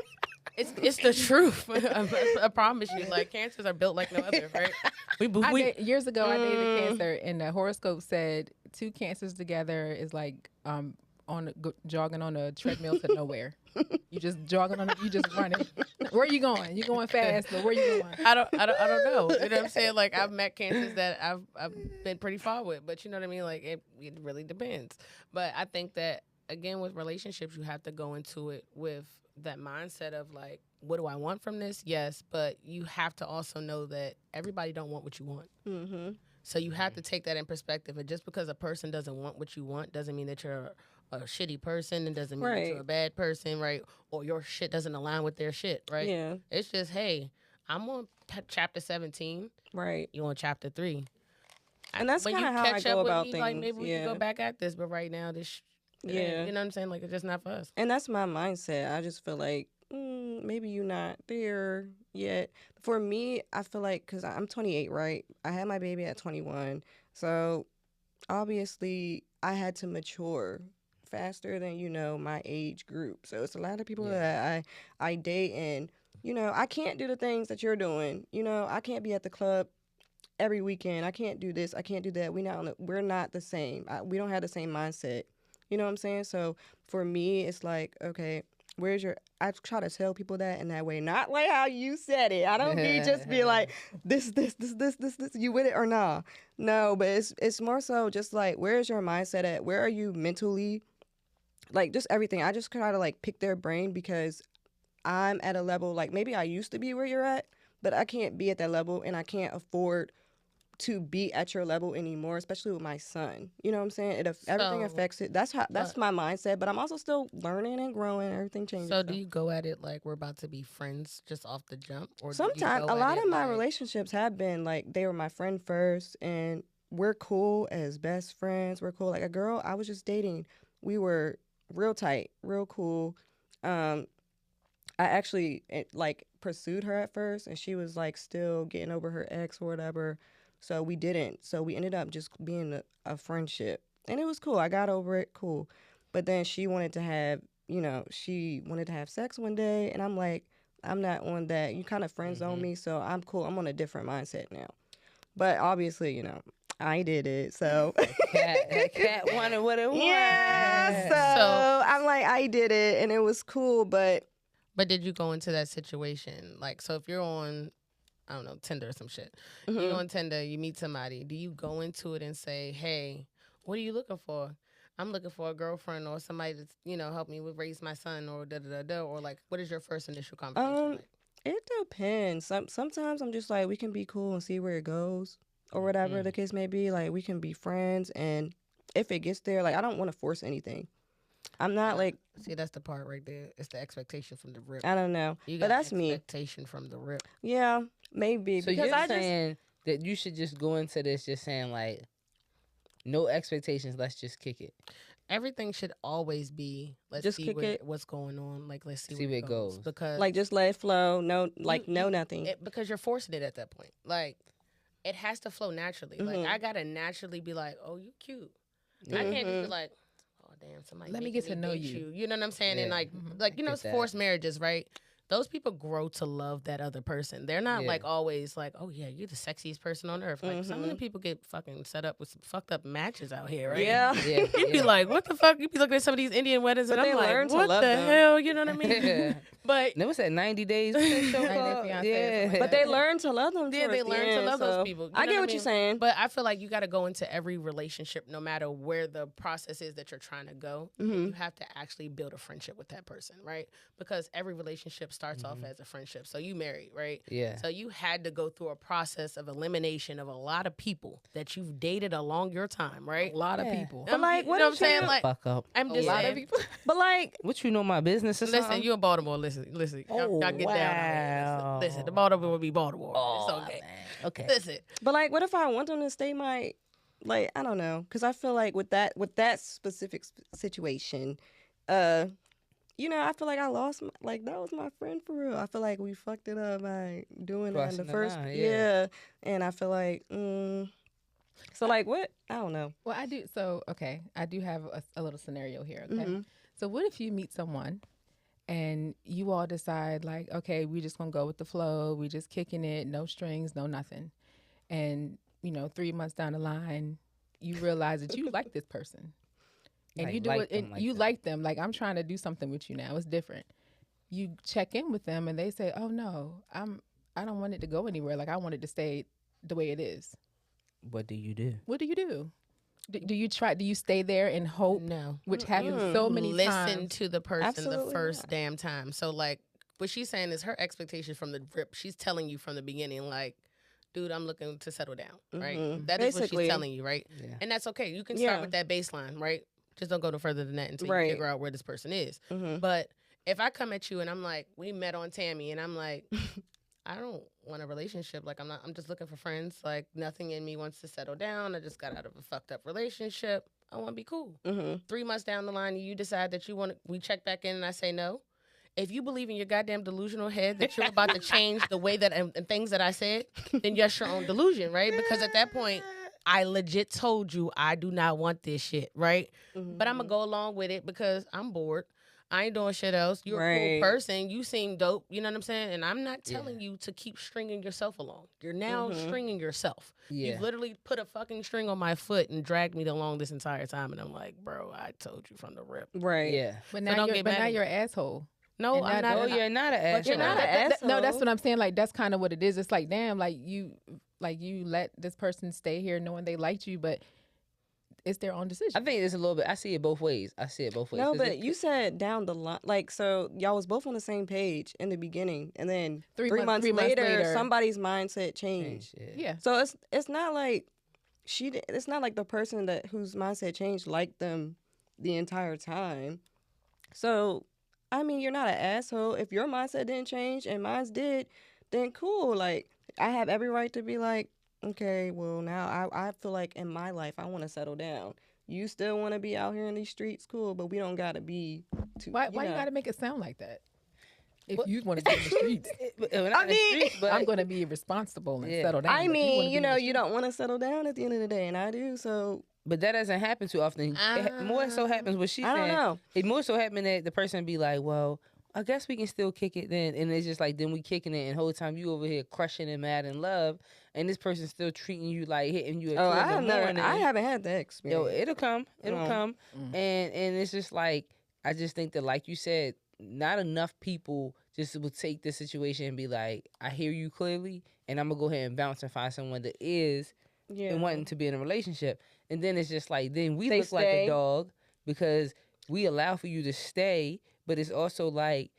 it's the truth. I promise you. Like, cancers are built like no other, right? Years ago, I dated a cancer, and the horoscope said 2 cancers together is like jogging on a treadmill to nowhere. You just jogging on it. You just running. Where you going? You going fast, but where you going? I don't know. You know what I'm saying? Like, I've met cancers that I've been pretty far with, but you know what I mean? Like, it really depends. But I think that, again, with relationships, you have to go into it with that mindset of like, what do I want from this? Yes, but you have to also know that everybody don't want what you want. Mm-hmm. So you have to take that in perspective. And just because a person doesn't want what you want doesn't mean that you're a shitty person. It doesn't mean that you're a bad person, right? Or your shit doesn't align with their shit, right? Yeah. It's just, hey, I'm on chapter 17. Right. You on chapter 3. And that's kind of how I go about things. Like, maybe we can go back at this, but right now, yeah. You know what I'm saying? Like, it's just not for us. And that's my mindset. I just feel like, maybe you're not there yet. For me, I feel like, because I'm 28, right? I had my baby at 21. So, obviously, I had to mature faster than, my age group. So, it's a lot of people that I date, and, I can't do the things that you're doing. I can't be at the club every weekend. I can't do this. I can't do that. We're not the same. We don't have the same mindset. You know what I'm saying? So, for me, it's like, okay, I try to tell people that in that way, not like how you said it. I don't be like, this, you with it or nah? No, but it's more so just like, where's your mindset at? Where are you mentally? Like, just everything. I just try to, like, pick their brain because I'm at a level, like, maybe I used to be where you're at, but I can't be at that level, and I can't afford to be at your level anymore, especially with my son. You know what I'm saying? Everything affects it. That's my mindset, but I'm also still learning and growing. Everything changes. So do you go at it like we're about to be friends just off the jump? Or sometimes a lot of my relationships have been like they were my friend first, and we're cool as best friends. We're cool. Like a girl I was just dating, we were real tight, real cool. I actually pursued her at first, and she was like still getting over her ex or whatever. So we didn't. So we ended up just being a friendship. And it was cool. I got over it. Cool. But then she wanted to have, sex one day. And I'm like, I'm not on that. You kind of friend zone me. So I'm cool. I'm on a different mindset now. But obviously, I did it. So. Cat wanted what it was. Yeah. So I'm like, I did it. And it was cool. But did you go into that situation? Like, so if you're on, I don't know, Tinder or some shit. Mm-hmm. You go on Tinder, you meet somebody. Do you go into it and say, hey, what are you looking for? I'm looking for a girlfriend or somebody that's, help me raise my son or da-da-da-da. Or, like, what is your first initial conversation like? It depends. Sometimes I'm just like, we can be cool and see where it goes or whatever the case may be. Like, we can be friends. And if it gets there, like, I don't want to force anything. I'm not like... See, that's the part right there. It's the expectation from the rip. I don't know. But that's me. Expectation from the rip. Yeah, maybe. So you're saying that you should just go into this just saying, like, no expectations, let's just kick it. Everything should always be, let's just see what's going on. Like, let's see where it goes. Because, like, just let it flow. No, nothing. Because you're forcing it at that point. Like, it has to flow naturally. Like, I got to naturally be like, oh, you cute. I can't just be like, damn, somebody let me get to know you. You know what I'm saying? Yeah. And like forced marriages, right? Those people grow to love that other person. They're not like always like, oh yeah, you're the sexiest person on earth. Like some of the people get fucking set up with some fucked up matches out here, right? Yeah. You'd be like, what the fuck? You'd be looking at some of these Indian weddings and I'm like, what the hell? You know what I mean? But there was that 90 days show But they learn to love them. Yeah, they learn to love those people. I get what you're saying. But I feel like you got to go into every relationship, no matter where the process is that you're trying to go. You have to actually build a friendship with that person, right? Because every relationship starts off as a friendship. So you married, right? Yeah. So you had to go through a process of elimination of a lot of people that you've dated along your time, right? A lot of people. But like, what I'm saying? Like, fuck up. I'm just saying. A lot of people. But like, what you know my business is? Listen, you in Baltimore. Listen. Y'all get down out here. Listen, the Baltimore will be Baltimore. It's okay. Man. Okay. Listen. But like, what if I want them to stay my, like, I don't know, because I feel like with that specific situation, I feel like I lost, that was my friend for real. I feel like we fucked it up by doing that in the first, and I feel like, so like what? I don't know. Well, I do. So, okay, I do have a little scenario here. Okay, so what if you meet someone and you all decide like, okay, we just gonna go with the flow. We just kicking it, no strings, no nothing. And 3 months down the line, you realize that you like this person. And like, you do it, and you like them. Like, I'm trying to do something with you now. It's different. You check in with them, and they say, "Oh no, I don't want it to go anywhere. Like, I want it to stay the way it is." What do you do? What do you do? Do you try? Do you stay there and hope? No, which happens so many times. Listen to the person the first damn time. So like, what she's saying is her expectation from the rip. She's telling you from the beginning, like, dude, I'm looking to settle down, right? That is what she's telling you, right? Yeah. And that's okay. You can start with that baseline, right? Just don't go no further than that until you figure out where this person is. But if I come at you and I'm like, we met on Tammy, and I'm like, I don't want a relationship. Like, I'm just looking for friends. Like, nothing in me wants to settle down. I just got out of a fucked up relationship. I want to be cool. 3 months down the line, you decide that you want to, we check back in and I say no. If you believe in your goddamn delusional head that you're about to change the way that and things that I said, then yes, your own delusion, right? Because at that point, I legit told you I do not want this shit, right? But I'm going to go along with it because I'm bored. I ain't doing shit else. You're a cool person. You seem dope. You know what I'm saying? And I'm not telling you to keep stringing yourself along. You're now stringing yourself. You've literally put a fucking string on my foot and dragged me along this entire time. And I'm like, bro, I told you from the rip. Right. Yeah. But now, you're an asshole. No, I'm not. No, you're not an asshole. You're not an asshole. No, that's what I'm saying. Like, that's kind of what it is. It's like, damn, like you let this person stay here knowing they liked you, but it's their own decision. I think it's a little bit. I see it both ways. No, but you said down the line, like, so y'all was both on the same page in the beginning, and then three months later, somebody's mindset changed. Yeah. So it's not like it's not like the person whose mindset changed liked them the entire time. So, I mean, you're not an asshole. If your mindset didn't change and mine's did, then cool. Like, I have every right to be like, okay, well, now I feel like in my life I want to settle down. You still want to be out here in these streets, cool, but we don't got to be too... Why you got to make it sound like that? If you want to be in the streets. I'm going to be responsible and settle down. I mean, you don't want to settle down at the end of the day, and I do, so... But that doesn't happen too often. It more so happens what she's saying. I don't know. It more so happens that the person be like, well, I guess we can still kick it then. And it's just like, then we kicking it, and the whole time you over here crushing and mad in love, and this person's still treating you like hitting you at 2 in the morning. I haven't had that experience. Yo, it'll come. And it's just like, I just think that, like you said, not enough people just will take this situation and be like, I hear you clearly, and I'm going to go ahead and bounce and find someone that is and wanting to be in a relationship. And then it's just like, then we look like a dog because we allow for you to stay, but it's also like,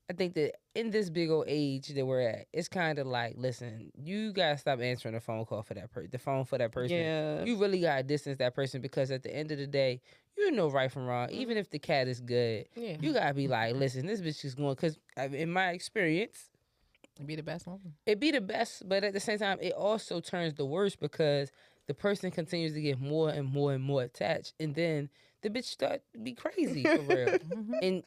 I think that in this big old age that we're at, it's kind of like, listen, you gotta stop answering the phone call for that person. Yeah. You really gotta distance that person because at the end of the day, you know right from wrong. Even if the cat is good, you gotta be like, listen, this bitch is going, because in my experience, it'd be the best one. It'd be the best, but at the same time, it also turns the worst because the person continues to get more and more and more attached, and then the bitch start to be crazy for real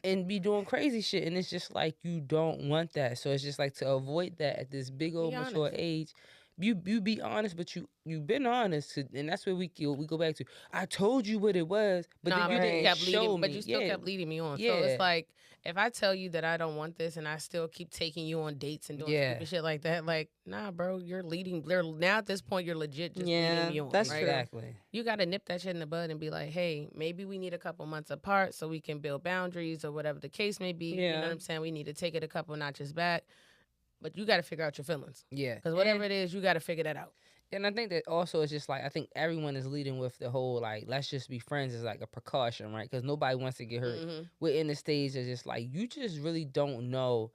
and be doing crazy shit. And it's just like, you don't want that. So it's just like, to avoid that at this big old mature age, you be honest, but you've been honest. And that's where we go back to, I told you what it was, but then you didn't show me. But you still kept leading me on. So it's like, if I tell you that I don't want this and I still keep taking you on dates and doing stupid shit like that, like, nah, bro, you're leading. Now at this point, you're legit just leading me on. That's right? true. Exactly. You got to nip that shit in the bud and be like, hey, maybe we need a couple months apart so we can build boundaries or whatever the case may be. You know what I'm saying? We need to take it a couple notches back. But you got to figure out your feelings. Yeah. Because whatever it is, you got to figure that out. And I think that also it's just like, I think everyone is leading with the whole, like, let's just be friends is like a precaution, right? Because nobody wants to get hurt. We're in the stage of just like, you just really don't know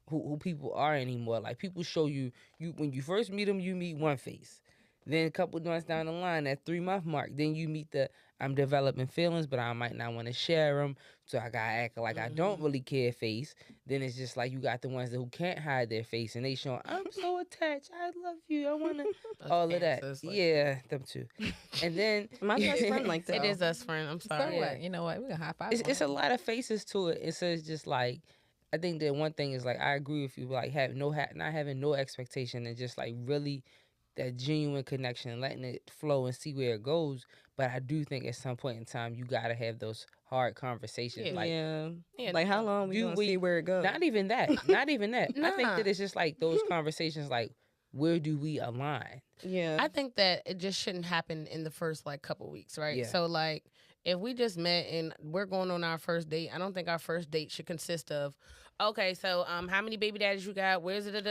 who people are anymore. Like, people show you when you first meet them, you meet one face. Then a couple months down the line, that 3-month mark, then you meet I'm developing feelings, but I might not want to share them. So I got to act like I don't really care face. Then it's just like, you got the ones who can't hide their face, and they show, I'm so attached. I love you. I want to. All of that. Like them too. And then. My best friend like that. It is us, friend. I'm sorry. So you know what? We're going to high five. It's a lot of faces to it. And so it's just like, I think that one thing is like, I agree with you, like, not having no expectation and just like really that genuine connection and letting it flow and see where it goes. But I do think at some point in time, you got to have those hard conversations. Like how long we going to see where it goes? Not even that. I think that it's just like those conversations, like, where do we align? Yeah. I think that it just shouldn't happen in the first, like, couple weeks, right? Yeah. So, like, if we just met and we're going on our first date, I don't think our first date should consist of, okay, so how many baby daddies you got? Where's it?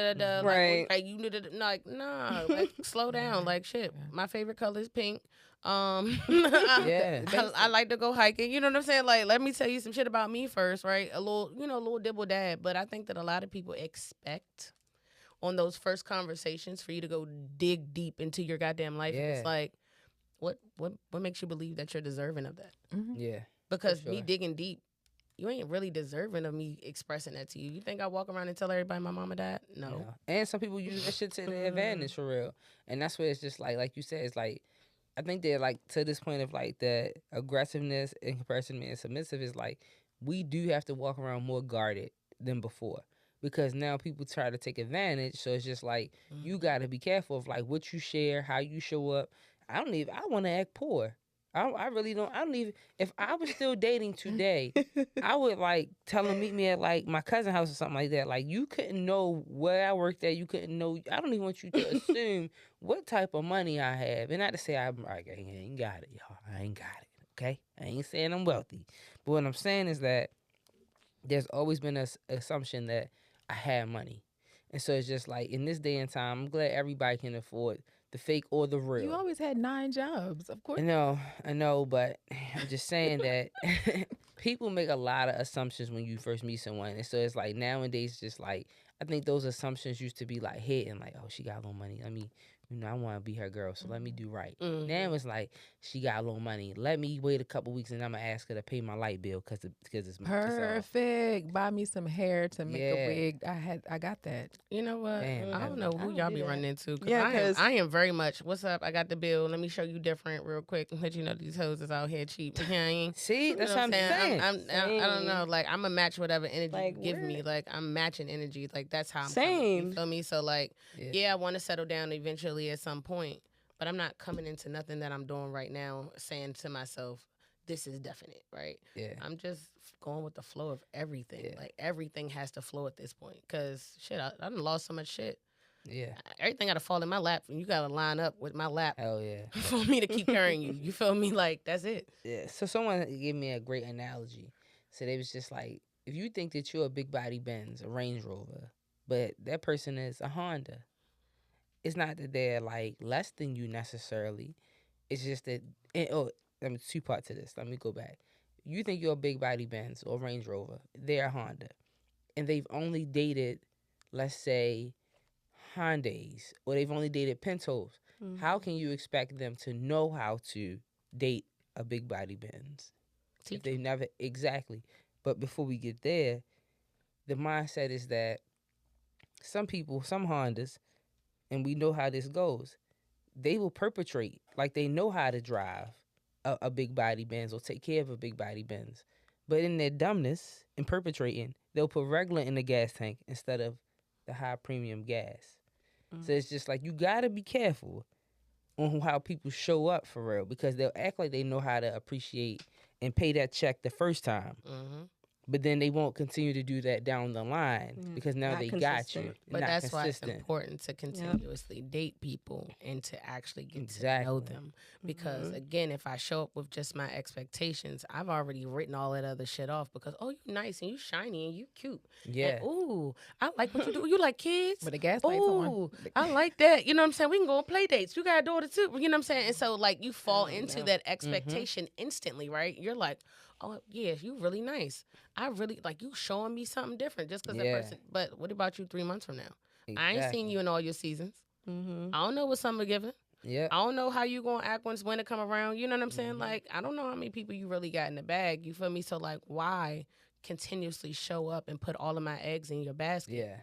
Right. Like, nah, like, slow down. Like, shit. My favorite color is pink. Yeah. I like to go hiking. You know what I'm saying? Like, let me tell you some shit about me first, right? A little dibble dab. But I think that a lot of people expect on those first conversations for you to go dig deep into your goddamn life. And Yeah. it's like, what makes you believe that you're deserving of that? Yeah. Because me sure. digging deep, you ain't really deserving of me expressing that to you. You think I walk around and tell everybody my mama died? No. You know? And some people use that shit to their advantage for real. And that's where it's just like you said, it's like, I think they're like to this point of like the aggressiveness in comparison to being submissive is like we do have to walk around more guarded than before because now people try to take advantage. So it's just like you got to be careful of like what you share, how you show up. I want to act poor. I really don't. I don't even. If I was still dating today, I would like tell him meet me at like my cousin's house or something like that. Like you couldn't know where I worked at. You couldn't know. I don't even want you to assume what type of money I have. And not to say I ain't got it, y'all. I ain't got it. Okay, I ain't saying I'm wealthy, but what I'm saying is that there's always been a assumption that I had money, and so it's just like in this day and time, I'm glad everybody can afford the fake or the real. You always had 9 jobs, of course. I know, but I'm just saying that people make a lot of assumptions when you first meet someone. And so it's like nowadays, just like, I think those assumptions used to be like hitting, like, oh, she got a little money. Let me, I want to be her girl, so let me do right. Now it's like, she got a little money. Let me wait a couple weeks and I'm going to ask her to pay my light bill because it's perfect. Buy me some hair to make a wig. I got that. You know what? Damn, I don't know who y'all be running into. Yeah, Cause I am very much, what's up? I got the bill. Let me show you different real quick and let you know these hoes is out here cheap. See, that's what I'm saying. I don't know. Like, I'm going to match whatever energy Like, you give me. Like, I'm matching energy. Like, that's how I'm Same. coming. You feel me? So, like, I want to settle down eventually at some point. But I'm not coming into nothing that I'm doing right now saying to myself, this is definite, right? Yeah. I'm just going with the flow of everything. Yeah. Like, everything has to flow at this point. Because, shit, I done lost so much shit. Yeah. Everything got to fall in my lap, and you got to line up with my lap Hell yeah. for me to keep carrying you. You feel me? Like, that's it. Yeah. So someone gave me a great analogy. So they was just like, if you think that you're a big body Benz, a Range Rover, but that person is a Honda, it's not that they're like less than you necessarily. It's just that, let me 2 parts to this. Let me go back. You think you're a big body Benz or Range Rover, they're a Honda, and they've only dated, let's say, Hondas, or they've only dated Pintos. How can you expect them to know how to date a big body Benz if they've never exactly? But before we get there, the mindset is that some people, some Hondas, and we know how this goes, they will perpetrate like they know how to drive a big body Benz or take care of a big body Benz. But in their dumbness and perpetrating, they'll put regular in the gas tank instead of the high premium gas. So it's just like you got to be careful on how people show up for real, because they'll act like they know how to appreciate and pay that check the first time. But then they won't continue to do that down the line because now they got you. But that's why it's important to continuously date people and to actually get to know them. Because again, if I show up with just my expectations, I've already written all that other shit off because, oh, you nice and you shiny and you cute. Yeah. And, ooh, I like what you do. You like kids? But the gas lights on. I like that. You know what I'm saying? We can go on play dates. You got a daughter too. You know what I'm saying? And so like you fall into that expectation instantly, right? You're like, oh, yeah, you really nice. I really, like, you showing me something different just because that person. But what about you 3 months from now? Exactly. I ain't seen you in all your seasons. I don't know what summer giving. I don't know how you going to act once winter come around. You know what I'm saying? Like, I don't know how many people you really got in the bag. You feel me? So, like, why continuously show up and put all of my eggs in your basket? Yeah.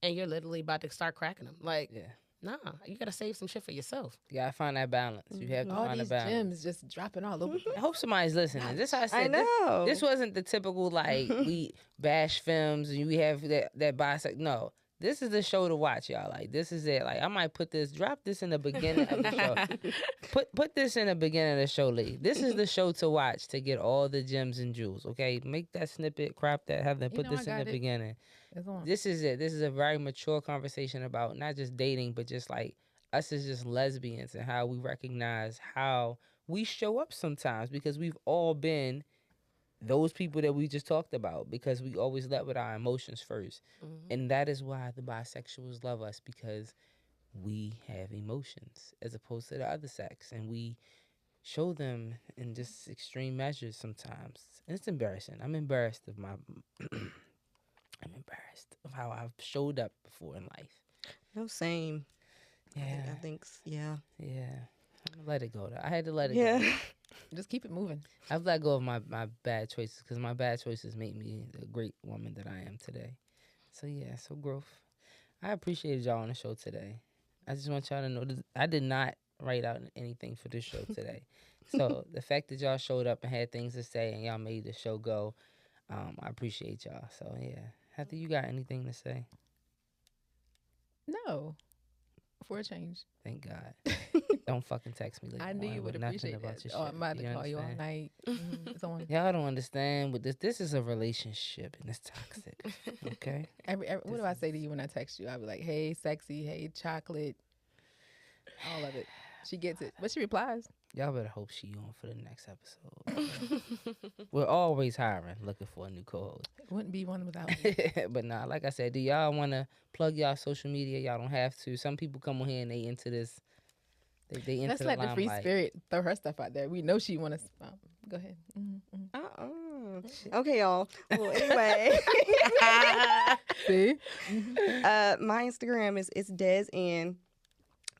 And you're literally about to start cracking them. Like, nah, you got to save some shit for yourself. You got to find that balance. You have to find a balance. All these gems just dropping all over. I hope somebody's listening. This I said. I know. This wasn't the typical, like, we bash films and we have that bisect. No. This is the show to watch, y'all. Like, this is it. Like, I might drop this in the beginning of the show. Put this in the beginning of the show, Lee. This is the show to watch to get all the gems and jewels, okay? Make that snippet, crop that, have them put this in the beginning. This is it. This is a very mature conversation about not just dating, but just, like, us as just lesbians and how we recognize how we show up sometimes, because we've all been those people that we just talked about, because we always led with our emotions first. And that is why the bisexuals love us, because we have emotions as opposed to the other sex. And we show them in just extreme measures sometimes. And it's embarrassing. I'm embarrassed of I'm embarrassed of how I've showed up before in life. No, same. Yeah. I think, yeah. Yeah. I'm gonna let it go though. I had to let it Yeah. go. Just keep it moving. I've let go of my bad choices because my bad choices make me the great woman that I am today. So yeah, so growth. I appreciated y'all on the show today. I just want y'all to know that I did not write out anything for this show today. So the fact that y'all showed up and had things to say and y'all made the show go, I appreciate y'all. So yeah, Heather, you got anything to say? No, for a change. Thank God. Don't fucking text me. I knew you would appreciate that. Oh, I'm about to call you all night. It's on. Y'all don't understand, but this is a relationship and it's toxic. Okay. What do I say to you when I text you? I'll be like, "Hey, sexy. Hey, chocolate." All of it. She gets it, but she replies. Y'all better hope she on for the next episode. We're always hiring, looking for a new co-host. Wouldn't be one without me. But nah, like I said, do y'all want to plug y'all social media? Y'all don't have to. Some people come on here and they into this. They into Let's the let the free limelight. spirit throw her stuff out there. We know she want to. Go ahead. Okay, y'all. Well, anyway. See? My Instagram is it's Dez and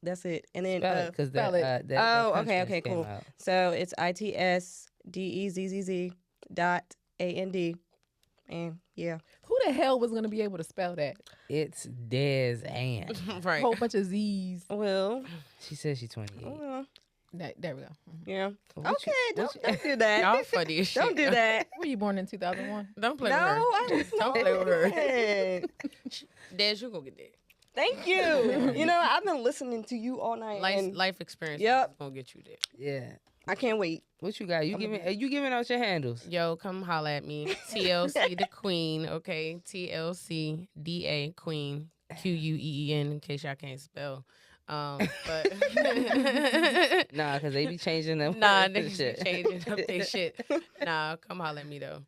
that's it. And then Because spell it. okay, cool. So it's ITSDEZZZ.AND. And yeah. Who the hell was gonna be able to spell that? It's Dez and. Right. Whole bunch of Z's. Well, She says she's 28. There we go. yeah. What Okay, you- don't do that. Y'all funny as shit. Don't do that. Were you born in 2001? Don't play No, with her. I was Don't play with her. not. Dez, you go get that. Thank you. You know, I've been listening to you all night. and Life experience. Yep. is gonna get you there. Yeah. I can't wait. What you got? You giving out your handles? Yo, come holla at me. TLC the Queen, okay? TLC DA Queen QUEEN in case y'all can't spell. But Nah, because they be changing them. nah, words and niggas shit. be changing up their shit. Nah, come holla at me though.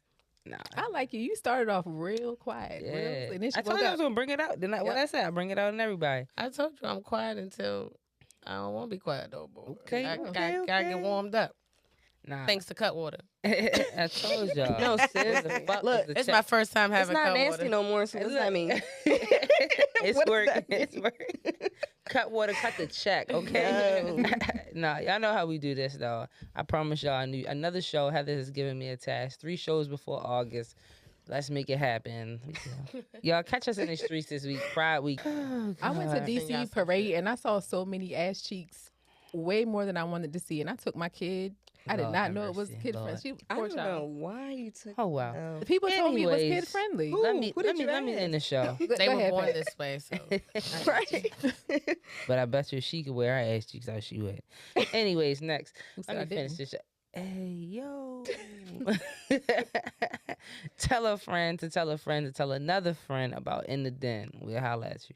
Nah. I like you. You started off real quiet. Yeah. And then she I told woke you I up. was gonna bring it out. What I said, I bring it out in everybody. I told you I'm quiet until I don't want to be quiet though, boy. Okay, I okay, gotta get warmed up. Nah. Thanks to Cutwater. I told y'all. No, sis. The fuck Look, is the It's check? my first time It's having not Cutwater. nasty no more, so what does that mean? It's What does working. that mean? It's working. Cut water, cut the check, okay? Nah, y'all know how we do this, though. I promise y'all, another show. Heather has given me a task. 3 shows before August. Let's make it happen. Y'all catch us in the streets this week, Pride Week. I went to Send y'all DC some parade shit. and I saw so many ass cheeks, way more than I wanted to see. And I took my kid. I did Lord not have know it was mercy, kid Lord. friendly. She I poor don't know child. why you took. Oh, wow. Oh. The people told me it was Anyways, kid friendly. Who? Let me did you end the show. They Go were ahead, born Pat. this way, so Right. But I bet you if she could wear her ass cheeks out, she would. Anyways, next. said I Let me finish didn't? this show. Hey, yo. Tell a friend to tell a friend to tell another friend about In the Den. We'll holla at you.